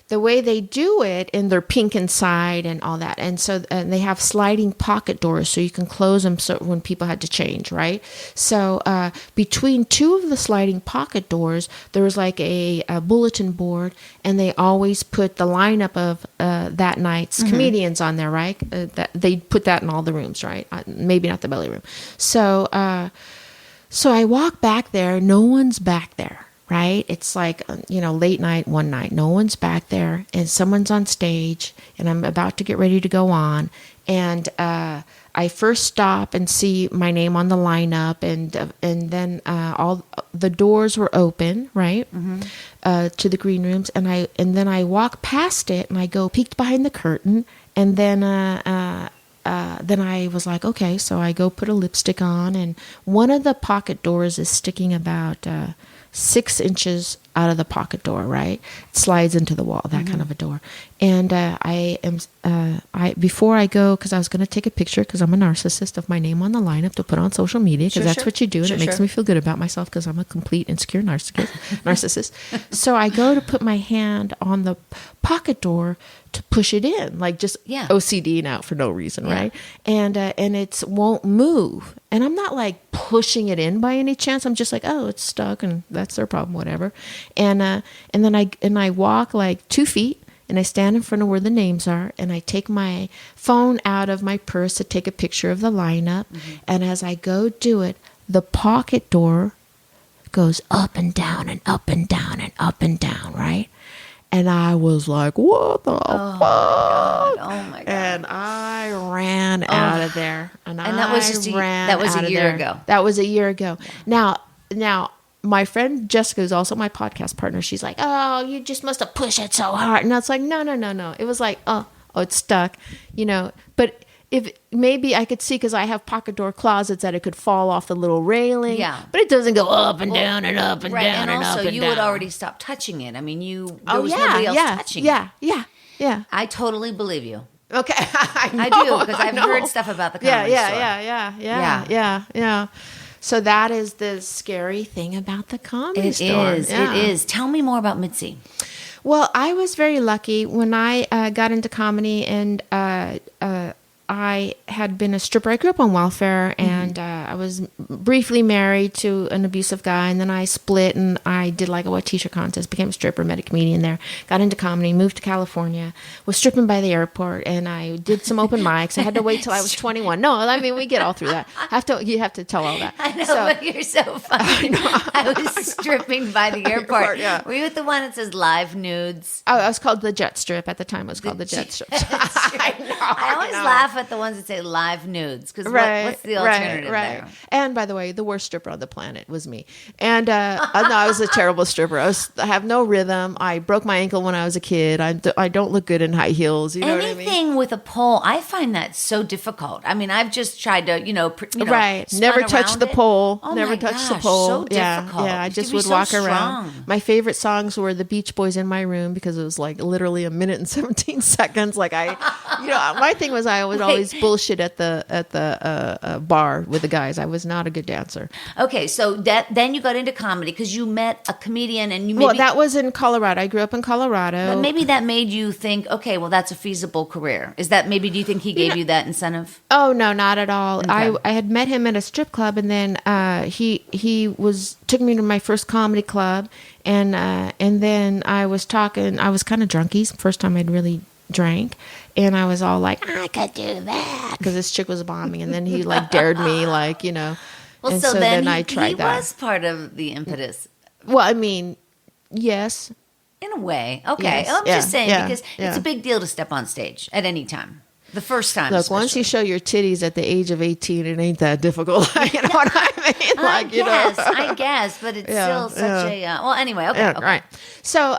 the way they do it, and they're pink inside and all that. And so they have sliding pocket doors so you can close them so when people had to change, right? So between two of the sliding pocket doors, there was like a bulletin board, and they always put the lineup of that night's comedians on there, right? That they put that in all the rooms, right? Maybe not the belly room. So I walk back there. No one's back there, right? It's like, late night, one night. No one's back there, and someone's on stage, and I'm about to get ready to go on. And I first stop and see my name on the lineup, and then all the doors were open, right, to the green rooms. And then I walk past it, and I go peeked behind the curtain, and then I was like, okay, so I go put a lipstick on, and one of the pocket doors is sticking about 6 inches out of the pocket door, right? It slides into the wall, that kind of a door. And before I go, because I was going to take a picture, because I'm a narcissist, of my name on the lineup to put on social media, because that's what you do, and it makes me feel good about myself, because I'm a complete insecure narcissist. So I go to put my hand on the pocket door to push it in, like just OCDing out for no reason, right? And it won't move. And I'm not like pushing it in by any chance. I'm just like, oh, it's stuck, and that's their problem, whatever. And then I walk like 2 feet, and I stand in front of where the names are, and I take my phone out of my purse to take a picture of the lineup. And as I go do it, the pocket door goes up and down and up and down and up and down, right? And I was like, what the fuck? Oh my God. And I ran out of there. And that was just a year ago. That was a year ago. Now, my friend Jessica, who's also my podcast partner, she's like, oh, you just must have pushed it so hard. And I was like, no. It was like, oh, it's stuck, But if maybe I could see, because I have pocket door closets, that it could fall off the little railing. Yeah. But it doesn't go up and down and up and down and up and down. And also, you would already stop touching it. I mean, there was nobody else touching it. Yeah. I totally believe you. Okay. I do, because I've heard stuff about the comedy store. Yeah. So that is the scary thing about the comedy store. It is. Tell me more about Mitzi. Well, I was very lucky when I got into comedy, and I had been a stripper. I grew up on welfare, and I was briefly married to an abusive guy, and then I split, and I did like a wet t-shirt contest, became a stripper, met a comedian there, got into comedy, moved to California, was stripping by the airport, and I did some open mics. I had to wait till I was 21. No, I mean, we get all through that. You have to tell all that. I know, but you're so funny. I was stripping by the airport. Were you at the one that says live nudes? Oh, it was called the Jet Strip. At the time, it was called the Jet Strip. I always laugh at the ones that say live nudes, because what's the alternative there? And by the way, the worst stripper on the planet was me. And I was a terrible stripper. I have no rhythm. I broke my ankle when I was a kid. I don't look good in high heels. You know what I mean? Anything with a pole, I find that so difficult. I mean, I've just tried to, never touch the pole. Oh never my touch gosh, the pole. so difficult. Yeah. I just would walk around. My favorite songs were the Beach Boys In My Room, because it was like literally a minute and 17 seconds. Like my thing was, I would always bullshit at the bar with the guys. I was not a good dancer. Okay, so then you got into comedy because you met a comedian, and you that was in Colorado. I grew up in Colorado. But maybe that made you think, okay, well, that's a feasible career. Is that maybe? Do you think he gave you that incentive? Oh no, not at all. Okay. I had met him at a strip club, and then he took me to my first comedy club, and then I was talking. I was kind of drunkies. First time I'd really drank, and I was all like, I could do that, because this chick was bombing, and then he like dared me, like, Well, and so then I tried that. He was part of the impetus. Well, I mean, yes, in a way. Okay, yes, I'm just saying, because it's a big deal to step on stage at any time. The first time. Look, once you show your titties at the age of 18, it ain't that difficult. You know what I mean? Like, I guess, but it's still such a. Well, anyway, okay. Right. So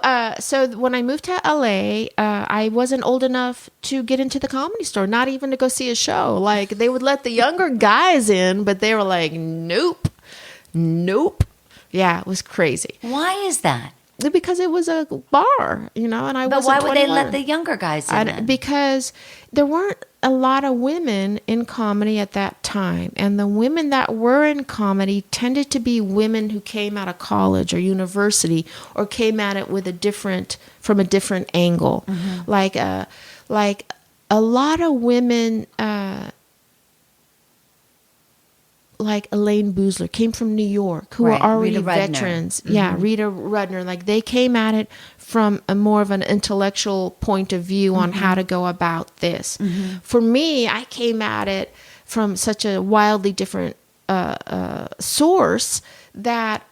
when I moved to LA, I wasn't old enough to get into the Comedy Store, not even to go see a show. Like, they would let the younger guys in, but they were like, nope. Yeah, it was crazy. Why is that? Because it was a bar, and I wasn't 21. But why would they let the younger guys in? Because there weren't a lot of women in comedy at that time. And the women that were in comedy tended to be women who came out of college or university or came at it from a different angle. Like a lot of women, like Elaine Boozler, came from New York, who Right, are already Rita Rudner. veterans. Yeah, Rita Rudner. Like they came at it from a more of an intellectual point of view on how to go about this. For me, I came at it from such a wildly different source that,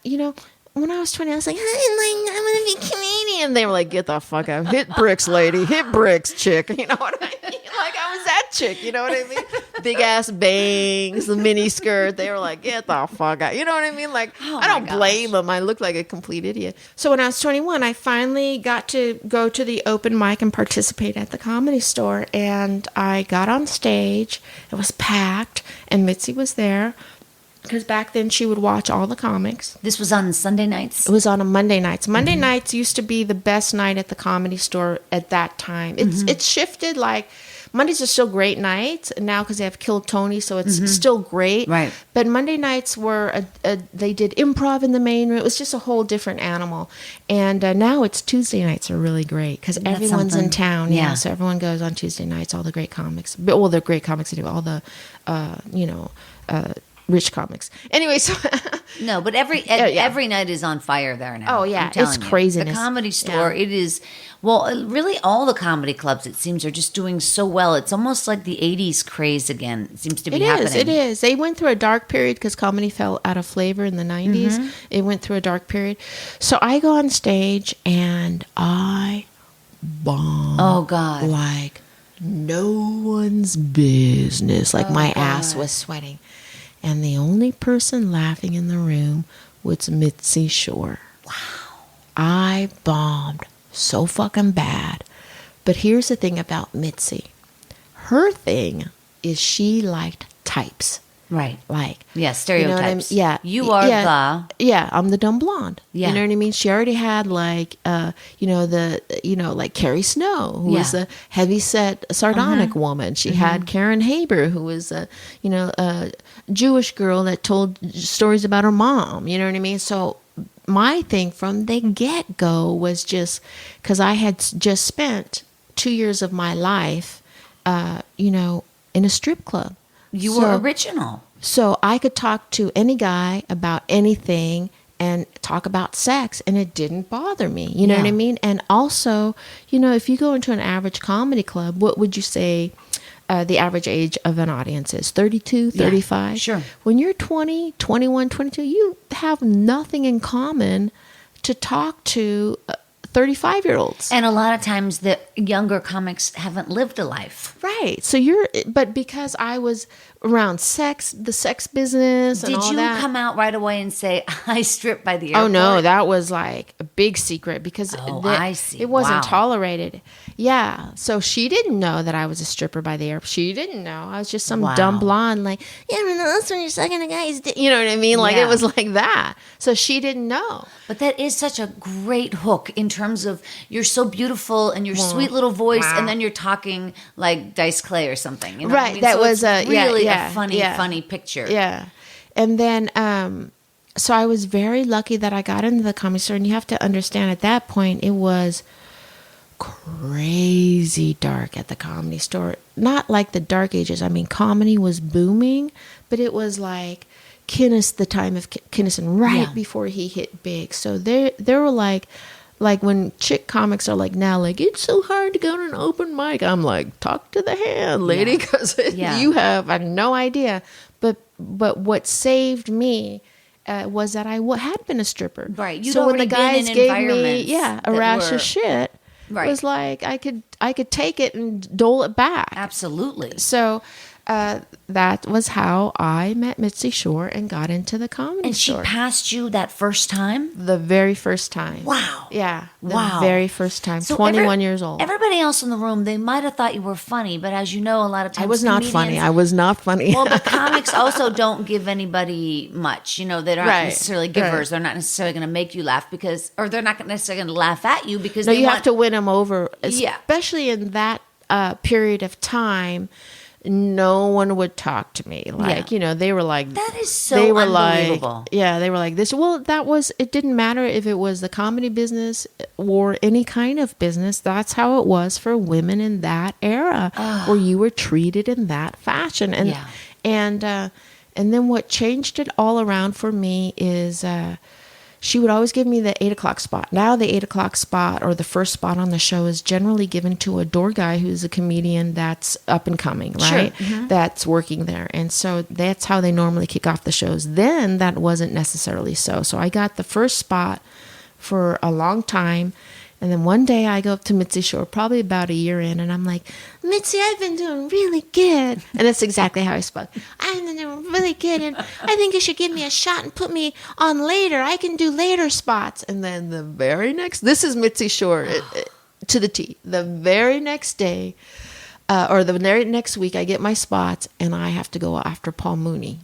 when I was 20, I was like, I want to be Canadian. They were like, get the fuck out. Hit bricks, lady. Hit bricks, chick. You know what I mean? Like, I was that chick. You know what I mean? Big ass bangs, the mini skirt. They were like, get the fuck out. You know what I mean? Like, I don't blame them. I looked like a complete idiot. So when I was 21, I finally got to go to the open mic and participate at the Comedy Store. And I got on stage. It was packed. And Mitzi was there. Because back then she would watch all the comics. This was on Sunday nights? It was on a Monday nights. Monday nights used to be the best night at the Comedy Store at that time. It's shifted. Like Mondays are still great nights now because they have Kill Tony, so it's still great. Right. But Monday nights were they did improv in the main room. It was just a whole different animal. And now it's Tuesday nights are really great because everyone's in town. Yeah. So everyone goes on Tuesday nights. All the great comics. Well, they're great comics anyway. All the rich comics. Anyway, so no, but every night is on fire there now. Oh yeah, it's craziness. The Comedy Store, it is. Well, really, all the comedy clubs it seems are just doing so well. It's almost like the '80s craze again. It seems to be happening. It is. They went through a dark period because comedy fell out of flavor in the '90s. It went through a dark period. So I go on stage and I bomb. Oh God! Like no one's business. Like my ass was sweating. And the only person laughing in the room was Mitzi Shore. Wow. I bombed so fucking bad. But here's the thing about Mitzi. Her thing is she liked types. Right. Like. Yeah, stereotypes. You know what I mean? Yeah. You are the. Yeah, I'm the dumb blonde. Yeah. You know what I mean? She already had like, like Carrie Snow, who was a heavy-set, sardonic woman. She had Karen Haber, who was a Jewish girl that told stories about her mom. You know what I mean? So my thing from the get-go was just, because I had just spent 2 years of my life, in a strip club. You were original. So I could talk to any guy about anything and talk about sex, and it didn't bother me. You know what I mean? And also, if you go into an average comedy club, what would you say the average age of an audience is? 32, 35? Sure. When you're 20, 21, 22, you have nothing in common to talk to 35-year-olds. And a lot of times the younger comics haven't lived a life. Right. So but because I was around the sex business and all that. Did you come out right away and say, I stripped by the airport? Oh, no, that was like a big secret because I see. It wasn't tolerated. Yeah. So she didn't know that I was a stripper by the airport. She didn't know. I was just some dumb blonde, like, that's when you're sucking a guy's dick. You know what I mean? Like, it was like that. So she didn't know. But that is such a great hook in terms of you're so beautiful and your sweet little voice, and then you're talking like Dice Clay or something. You know right. what I mean? That so was really a funny picture. Yeah. And then, so I was very lucky that I got into the Comedy Store. And you have to understand at that point, it was crazy dark at the Comedy Store. Not like the dark ages. I mean, comedy was booming, but it was like the time of Kinnison, before he hit big. So there were like when chick comics are like now, like, it's so hard to go to an open mic. I'm like, talk to the hand, lady, because you have no idea. But what saved me was that I had been a stripper. Right. So when the guys gave me a rash of shit, it was like I could take it and dole it back. Absolutely. So that was how I met Mitzi Shore and got into the Comedy Store. And she passed you that first time? The very first time. Wow. Yeah. The very first time. So 21 years old. Everybody else in the room, they might have thought you were funny, but as you know, a lot of times I was not funny. Well, but comics also don't give anybody much. They're not necessarily givers. They're not necessarily going to make you laugh or they're not necessarily going to laugh at you because you have to win them over, especially in that period of time, no one would talk to me. Like, they were like, that is so they were unbelievable. Like, they were like this. Well, it didn't matter if it was the comedy business or any kind of business. That's how it was for women in that era, where you were treated in that fashion. And then what changed it all around for me is, she would always give me the 8 o'clock spot. Now the 8 o'clock spot or the first spot on the show is generally given to a door guy who's a comedian that's up and coming, right? Sure. Mm-hmm. That's working there. And so that's how they normally kick off the shows. Then that wasn't necessarily so. So I got the first spot for a long time. And then one day I go up to Mitzi Shore, probably about a year in, and I'm like, Mitzi, I've been doing really good. And that's exactly how I spoke. I've been doing really good, and I think you should give me a shot and put me on later. I can do later spots. And then the very next, this is Mitzi Shore to the T. The very next day, or the very next week, I get my spots, and I have to go after Paul Mooney.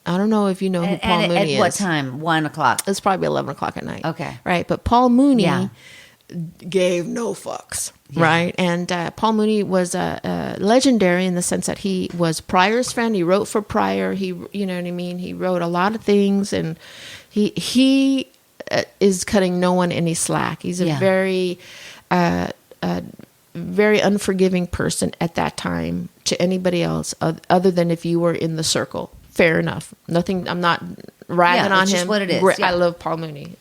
I don't know if you know who Paul Mooney is. At what time? 1 o'clock? It's probably 11 o'clock at night. Okay. Right, but Paul Mooney gave no fucks, right? And Paul Mooney was legendary in the sense that he was Pryor's friend. He wrote for Pryor. He, you know what I mean? He wrote a lot of things, and he is cutting no one any slack. He's a very unforgiving person at that time to anybody else other than if you were in the circle. Fair enough. Nothing. I'm not ragging on him. Just what it is. I love Paul Mooney.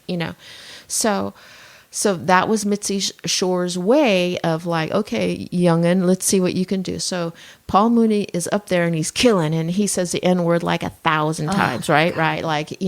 So that was Mitzi Shore's way of like, okay, youngin', let's see what you can do. So Paul Mooney is up there and he's killing, and he says the N-word like 1,000 times, right? Right. Like,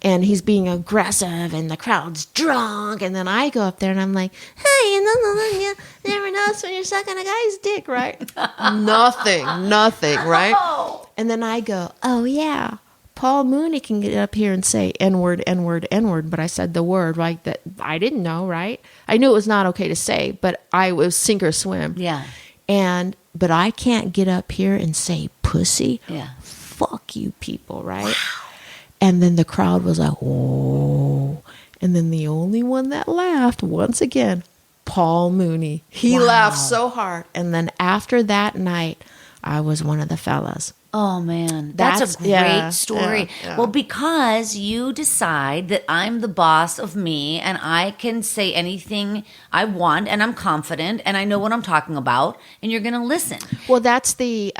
and he's being aggressive and the crowd's drunk. And then I go up there and I'm like, hey, you never know when you're sucking a guy's dick, right? Nothing, right? And then I go, oh yeah. Paul Mooney can get up here and say N-word, N-word, N-word, but I said the word, right? That I didn't know, right? I knew it was not okay to say, but I was sink or swim. Yeah. But I can't get up here and say pussy. Yeah. Fuck you people, right? Wow. And then the crowd was like, oh. And then the only one that laughed, once again, Paul Mooney. He laughed so hard. And then after that night, I was one of the fellas. Oh, man. That's a great story. Yeah. Well, because you decide that I'm the boss of me and I can say anything I want and I'm confident and I know what I'm talking about and you're going to listen. Well, that's the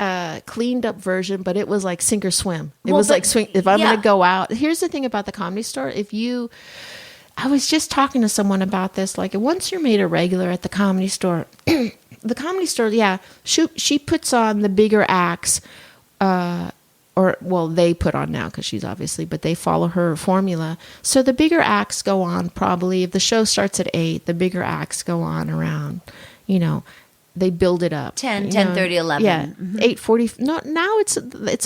cleaned up version, but it was like sink or swim. It was like swing. If I'm going to go out. Here's the thing about the Comedy Store. I was just talking to someone about this. Like once you're made a regular at the Comedy Store, the Comedy Store, she puts on the bigger acts. They put on now because she's but they follow her formula. So the bigger acts go on probably, if the show starts at 8, the bigger acts go on around, they build it up. 10, 10:30, 11. Yeah, 8:40. No, now it's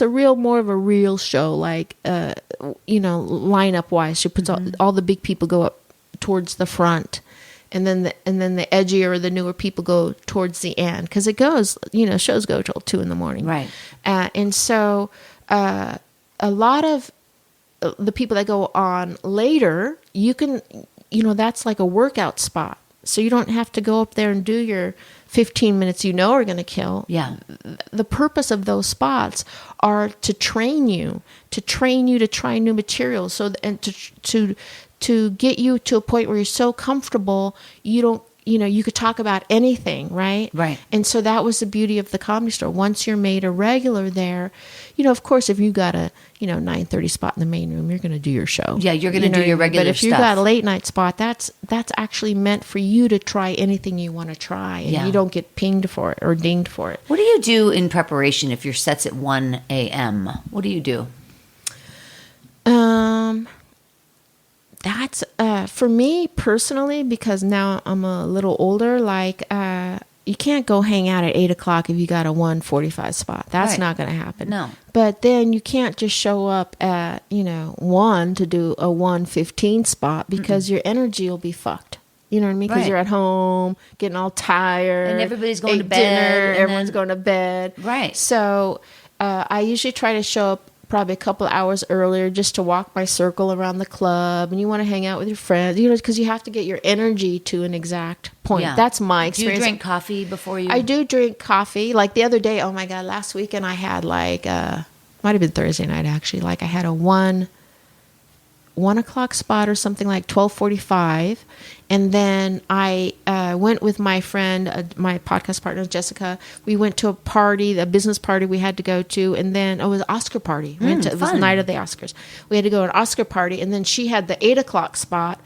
more of a real show, like, lineup wise. She puts all the big people go up towards the front. And then the edgier or the newer people go towards the end because it goes, shows go till 2 a.m. Right. And so a lot of the people that go on later, you can, that's like a workout spot. So you don't have to go up there and do your 15 minutes are going to kill. Yeah. The purpose of those spots are to train you to try new materials. To get you to a point where you're so comfortable, you could talk about anything, right? Right. And so that was the beauty of the Comedy Store. Once you're made a regular there, of course, if you got a, 9:30 spot in the main room, you're going to do your show. Yeah, you're going to do your regular stuff. But if you got a late night spot, that's actually meant for you to try anything you want to try, and you don't get pinged for it or dinged for it. What do you do in preparation if your set's at 1 a.m.? What do you do? That's for me personally, because now I'm a little older. Like you can't go hang out at 8 o'clock if you got a 1:45 spot. That's not going to happen. No. But then you can't just show up at 1 to do a 1:15 spot because your energy will be fucked. You know what I mean? Because you're at home getting all tired, and everybody's going to dinner, bed. Everyone's going to bed. Right. So I usually try to show up probably a couple of hours earlier just to walk my circle around the club, and you want to hang out with your friends, because you have to get your energy to an exact point. Yeah. That's my Do experience. you drink coffee before you? I do drink coffee. Like the other day, oh my God, last weekend I had might have been Thursday night actually, I had a 1 o'clock spot or something, like 12:45, and then I went with my friend, my podcast partner Jessica. We went to a business party we had to go to, and then it was an Oscar party. It was the night of the Oscars. We had to go to an Oscar party, and then she had the 8 o'clock spot.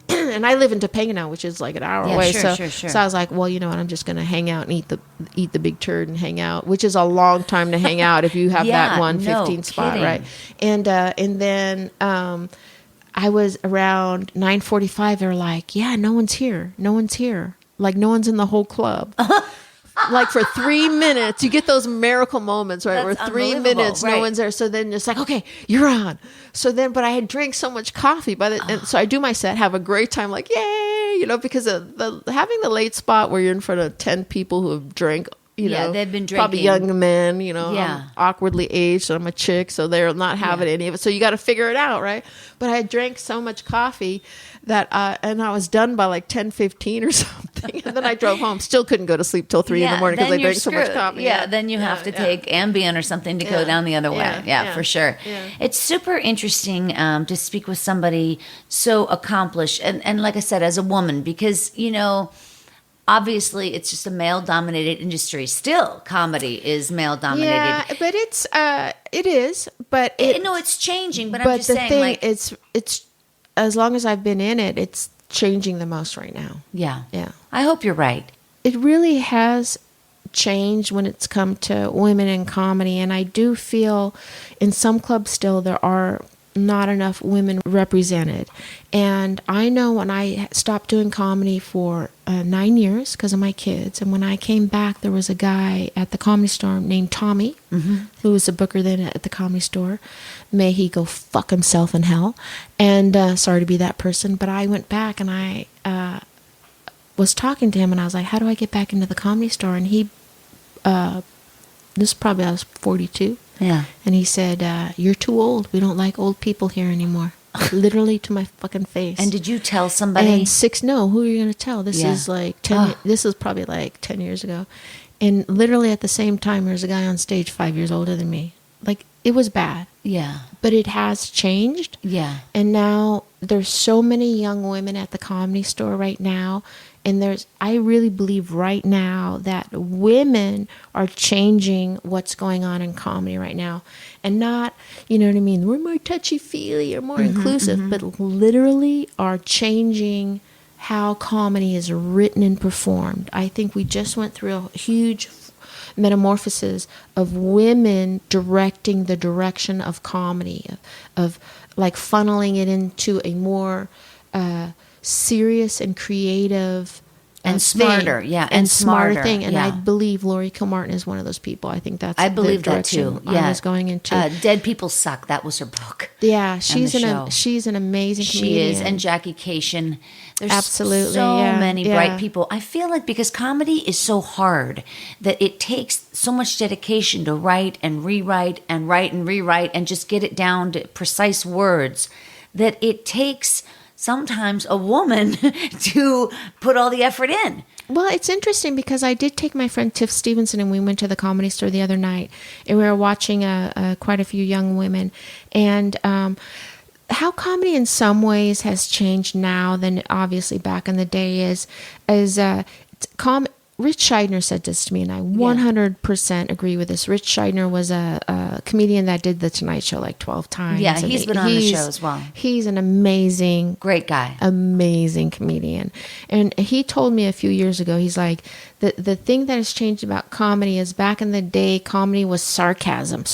And I live in Topanga now, which is like an hour away. Sure. So I was like, well, you know what? I'm just going to hang out and eat the big turd and hang out, which is a long time to hang out if you have that 1:15 spot, kidding. right? And then I was around 9:45. They're like, yeah, no one's here. Like no one's in the whole club. Like for 3 minutes, you get those miracle moments, right? That's Where 3 unbelievable, minutes, right. no one's there. So then it's like, okay, you're on. So then, but I had drank so much coffee and so I do my set, have a great time, like, yay, because of having the late spot where you're in front of 10 people who have drank, they've been probably drinking. young men, Yeah. I'm awkwardly aged, so I'm a chick, so they're not having any of it. So you got to figure it out, right? But I had drank so much coffee that, and I was done by like 10:15 or something. And then I drove home. Still couldn't go to sleep till 3 in the morning because I then you're drank so much screwed. coffee. Yeah, then you have to take Ambien or something to go down the other way. Yeah, for sure. Yeah. It's super interesting to speak with somebody so accomplished. And like I said, as a woman, because, obviously it's just a male-dominated industry. Still, comedy is male-dominated. Yeah, but it is. But it's changing, but I'm just the saying, thing, like... it's as long as I've been in it, it's changing the most right now. Yeah. Yeah. I hope you're right. It really has changed when it's come to women in comedy. And I do feel in some clubs still there are not enough women represented. And I know when I stopped doing comedy for 9 years because of my kids, and when I came back, there was a guy at the Comedy Store named Tommy, who was a booker then at the Comedy Store. May he go fuck himself in hell. And sorry to be that person, but I went back and I was talking to him, and I was like, how do I get back into the Comedy Store? And he, this probably I was 42. Yeah. And he said, you're too old. We don't like old people here anymore. Literally to my fucking face. And did you tell somebody? And no, who are you going to tell? This is like 10, this is probably like 10 years ago. And literally at the same time, there's a guy on stage 5 years older than me. Like, it was bad. Yeah. But it has changed. Yeah. And now there's so many young women at the Comedy Store right now. And I really believe right now that women are changing what's going on in comedy right now. And not, you know what I mean, we're more touchy-feely or more inclusive, but literally are changing how comedy is written and performed. I think we just went through a huge metamorphosis of women directing the direction of comedy, of like funneling it into a more serious and creative and smarter, thing. yeah, and smarter thing. And yeah. I believe Laurie Kilmartin is one of those people. I think that's I believe the that too. direction Yeah, I was going into. Dead People Suck. That was her book. Yeah, she's the show. she's an amazing comedian. She is, and Jackie Cation. There's Absolutely, so yeah, many yeah. bright people. I feel like because comedy is so hard that it takes so much dedication to write and rewrite and write and rewrite and just get it down to precise words that it takes sometimes a woman to put all the effort in. Well, it's interesting because I did take my friend Tiff Stevenson and we went to the Comedy Store the other night and we were watching quite a few young women. And how comedy in some ways has changed now than obviously back in the day is Rich Scheidner said this to me, and I 100% agree with this. Rich Scheidner was a comedian that did The Tonight Show like 12 times. Yeah, and he's been on the show as well. He's an amazing... Great guy. Amazing comedian. And he told me a few years ago, he's like, the thing that has changed about comedy is back in the day, comedy was sarcasm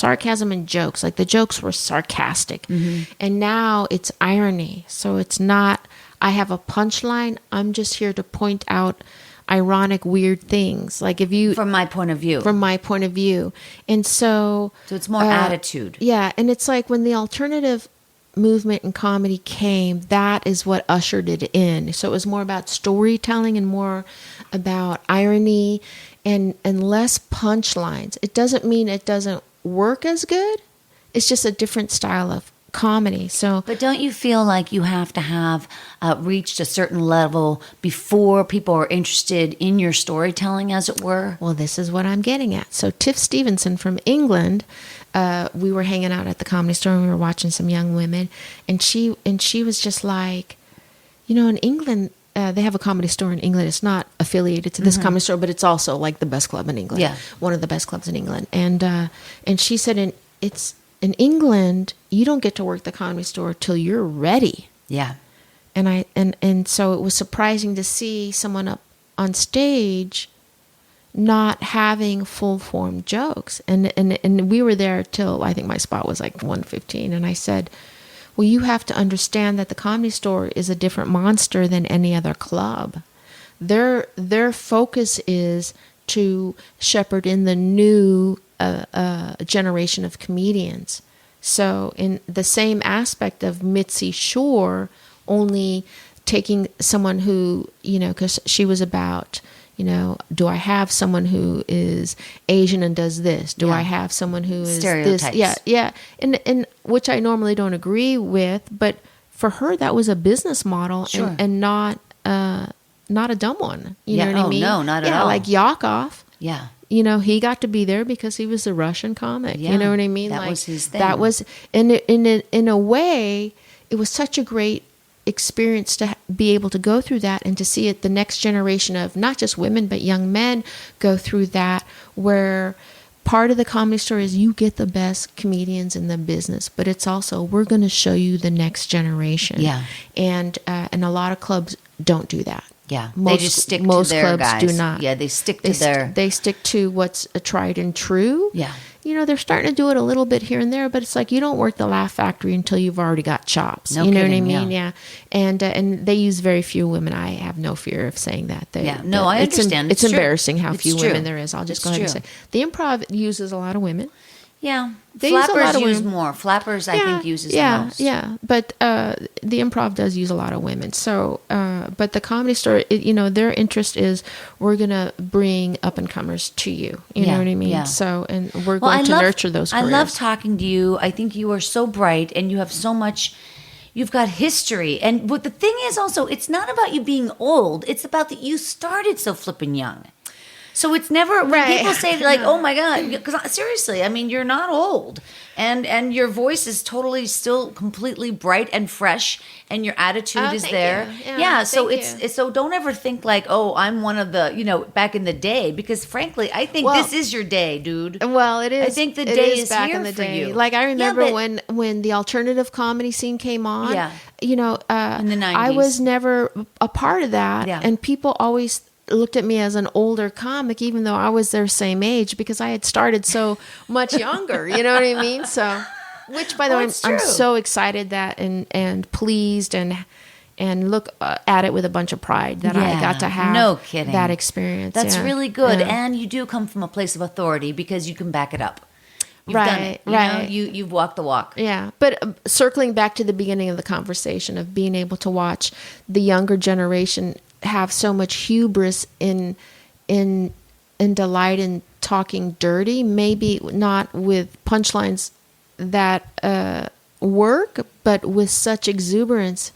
and jokes. Like the jokes were sarcastic. And now it's irony. So it's not, I have a punchline, I'm just here to point out ironic, weird things. Like if you... From my point of view. And so it's more attitude. Yeah. And it's like when the alternative movement in comedy came, that is what ushered it in. So it was more about storytelling and more about irony and less punchlines. It doesn't mean it doesn't work as good. it's just a different style of comedy. So, But don't you feel like you have to have reached a certain level before people are interested in your storytelling, as it were? well, this is what I'm getting at. So Tiff Stevenson from England, we were hanging out at the Comedy Store and we were watching some young women, and she was just like, in England, they have a Comedy Store in England. It's not affiliated to this Comedy Store, but it's also like the best club in England. Yeah. One of the best clubs in England. And she said, in England, you don't get to work the Comedy Store till you're ready. Yeah. And so it was surprising to see someone up on stage not having full form jokes. And we were there till I think my spot was like 1:15, and I said, well, you have to understand that the Comedy Store is a different monster than any other club. Their focus is to shepherd in the new generation of comedians. So in the same aspect of Mitzi Shore, only taking someone who, because she was about, do I have someone who is Asian and does this? Do I have someone who is Stereotypes. this? Yeah. And which I normally don't agree with, but for her that was a business model. Sure. and not a dumb one. You Yeah. know what Oh, I mean? no, not at all. Yeah, like Yakov. Yeah. He got to be there because he was a Russian comic. Yeah, You know what I mean? that was his thing. That was, in a way, it was such a great experience to be able to go through that and to see it, the next generation of not just women but young men go through that, where part of the Comedy Store is you get the best comedians in the business, but it's also we're going to show you the next generation. Yeah. And a lot of clubs don't do that. Yeah. Most, they just stick to most their clubs guys. do not. Yeah, they stick to They stick to what's tried and true. Yeah. They're starting to do it a little bit here and there, but it's like you don't work the Laugh Factory until you've already got chops. No you know kidding, what I mean? yeah. And they use very few women. I have no fear of saying that. I understand. It's It's true. embarrassing how It's few true. women there is. I'll just It's go ahead and true. say the Improv uses a lot of women. Yeah. They use a lot Flappers of use women. more. Flappers, I think, uses the most. Yeah, but the Improv does use a lot of women. So, but the Comedy Store, their interest is we're going to bring up and comers to you. You know what I mean? Yeah. So, and we're going to nurture those careers. I love talking to you. I think you are so bright and you have so much. You've got history. And what the thing is also, it's not about you being old. It's about that you started so flippin' young. So it's never, when people say like, oh my God, because seriously, I mean, you're not old and your voice is totally still completely bright and fresh and your attitude is thank there. you. Yeah. So thank you. so don't ever think like, oh, I'm one of the, back in the day, because frankly, I think this is your day, dude. Well, it is. I think the it day is back here in the for day. you. Like I remember but- when the alternative comedy scene came on. Yeah. In the 90s. I was never a part of that, Yeah. and people always looked at me as an older comic, even though I was their same age, because I had started so much younger. You know what I mean? So, which by the way, it's I'm true. so excited that and pleased and look at it with a bunch of pride that I got to have. No kidding. That experience. That's yeah. really good. Yeah. And you do come from a place of authority because you can back it up. You've Right, done it. right. You've walked the walk. Yeah, but circling back to the beginning of the conversation of being able to watch the younger generation have so much hubris in delight in talking dirty, maybe not with punchlines that work, but with such exuberance,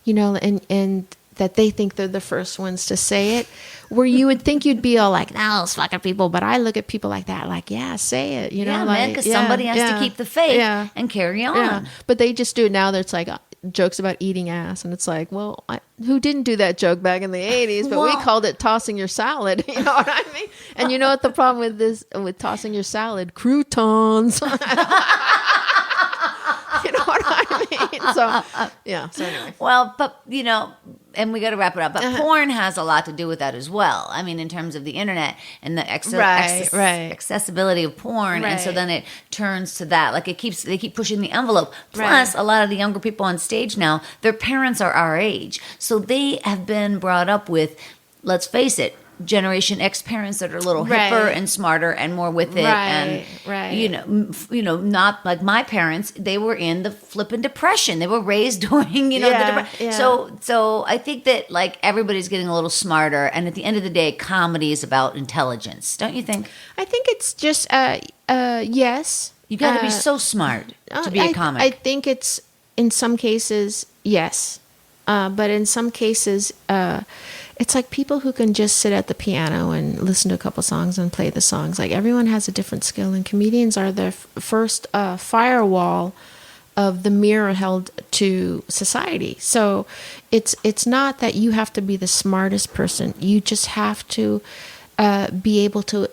and that they think they're the first ones to say it, where you would think you'd be all like, no, those fucking people. But I look at people like that, like, yeah, say it, Yeah, man, because somebody has to keep the faith and carry on. Yeah. But they just do it now that it's like jokes about eating ass. And it's like, well, who didn't do that joke back in the 80s? But we called it tossing your salad. You know what I mean? And you know what the problem with tossing your salad? Croutons. You know what I mean? So, yeah. So anyway. Well, but, and we got to wrap it up. But porn has a lot to do with that as well. I mean, in terms of the internet and the accessibility of porn. And so Right. then it turns to that. Like they keep pushing the envelope. Plus, a lot of the younger people on stage now, their parents are our age. So they have been brought up with, let's face it, Generation X parents that are a little hipper and smarter and more with it, and not like my parents. They were in the flippin' depression. They were raised during the depression. So I think that like everybody's getting a little smarter, and at the end of the day, comedy is about intelligence, don't you think? I think it's just yes. You got to be so smart to be a comic. I think it's, in some cases, yes. But in some cases, it's like people who can just sit at the piano and listen to a couple songs and play the songs. Like, everyone has a different skill, and comedians are the first firewall of the mirror held to society. So it's not that you have to be the smartest person. You just have to be able to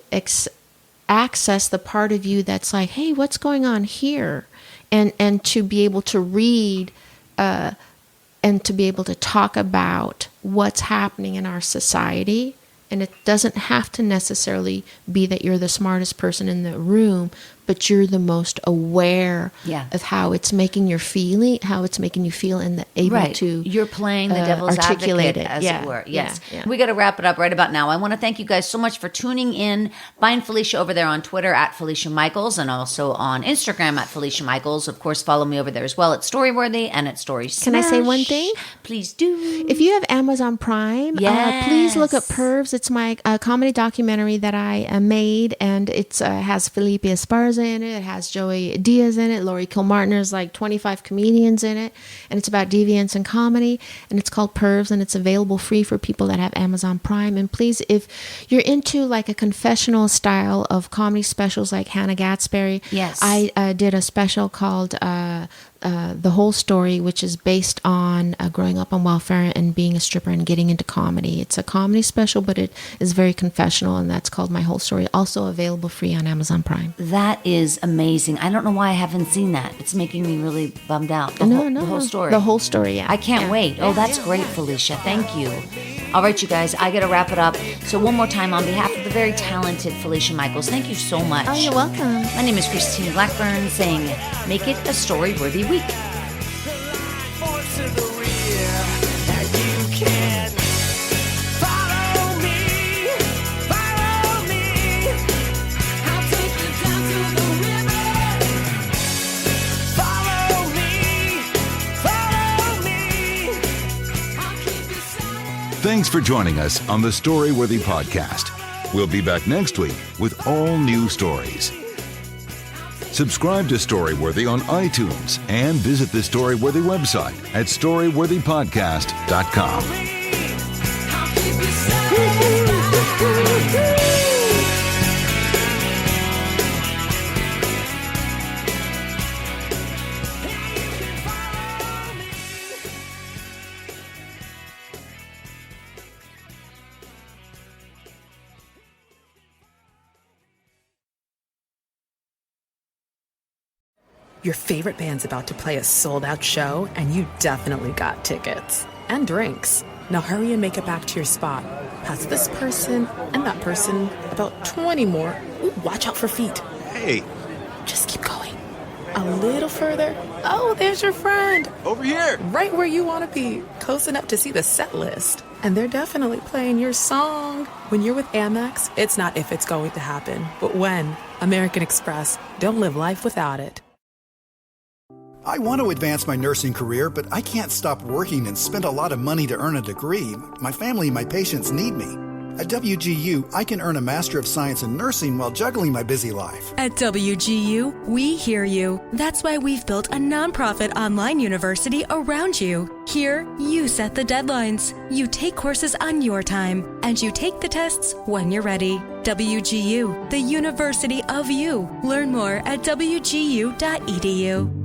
access the part of you that's like, hey, what's going on here? And to be able to read and to be able to talk about what's happening in our society. And it doesn't have to necessarily be that you're the smartest person in the room, but you're the most aware of how it's making you feel, and able to You're playing the devil's articulate advocate, it. as it were. Yes. Yeah. We got to wrap it up right about now. I want to thank you guys so much for tuning in. Find Felicia over there on Twitter at Felicia Michaels, and also on Instagram at Felicia Michaels. Of course, follow me over there as well at Storyworthy and at Story Smash. Can I say one thing? Please do. If you have Amazon Prime, please look up Pervs. It's my comedy documentary that I made, and it has Felipe Esparza in it. It has Joey Diaz in it. Lori Kilmartin's like 25 comedians in it, and it's about deviance and comedy, and it's called Pervs, and it's available free for people that have Amazon Prime. And please, if you're into like a confessional style of comedy specials like Hannah Gadsberry, I did a special called The Whole Story, which is based on growing up on welfare and being a stripper and getting into comedy. It's a comedy special, but it is very confessional, and that's called My Whole Story, also available free on Amazon Prime. That is amazing. I don't know why I haven't seen that. It's making me really bummed out. The whole story. The whole story, yeah. I can't wait. Oh, that's great, Felicia. Thank you. All right, you guys, I got to wrap it up. So one more time, on behalf of the very talented Felicia Michaels, thank you so much. Oh, you're welcome. My name is Christine Blackburn, saying, make it a story-worthy week. Thanks for joining us on the Storyworthy Podcast. We'll be back next week with all new stories. Subscribe to Storyworthy on iTunes and visit the Storyworthy website at storyworthypodcast.com. Your favorite band's about to play a sold-out show, and you definitely got tickets. And drinks. Now hurry and make it back to your spot. Past this person and that person. About 20 more. Ooh, watch out for feet. Hey. Just keep going. A little further. Oh, there's your friend. Over here. Right where you want to be. Close enough to see the set list. And they're definitely playing your song. When you're with Amex, it's not if it's going to happen, but when. American Express. Don't live life without it. I want to advance my nursing career, but I can't stop working and spend a lot of money to earn a degree. My family and my patients need me. At WGU, I can earn a Master of Science in Nursing while juggling my busy life. At WGU, we hear you. That's why we've built a nonprofit online university around you. Here, you set the deadlines. You take courses on your time, and you take the tests when you're ready. WGU, the University of You. Learn more at wgu.edu.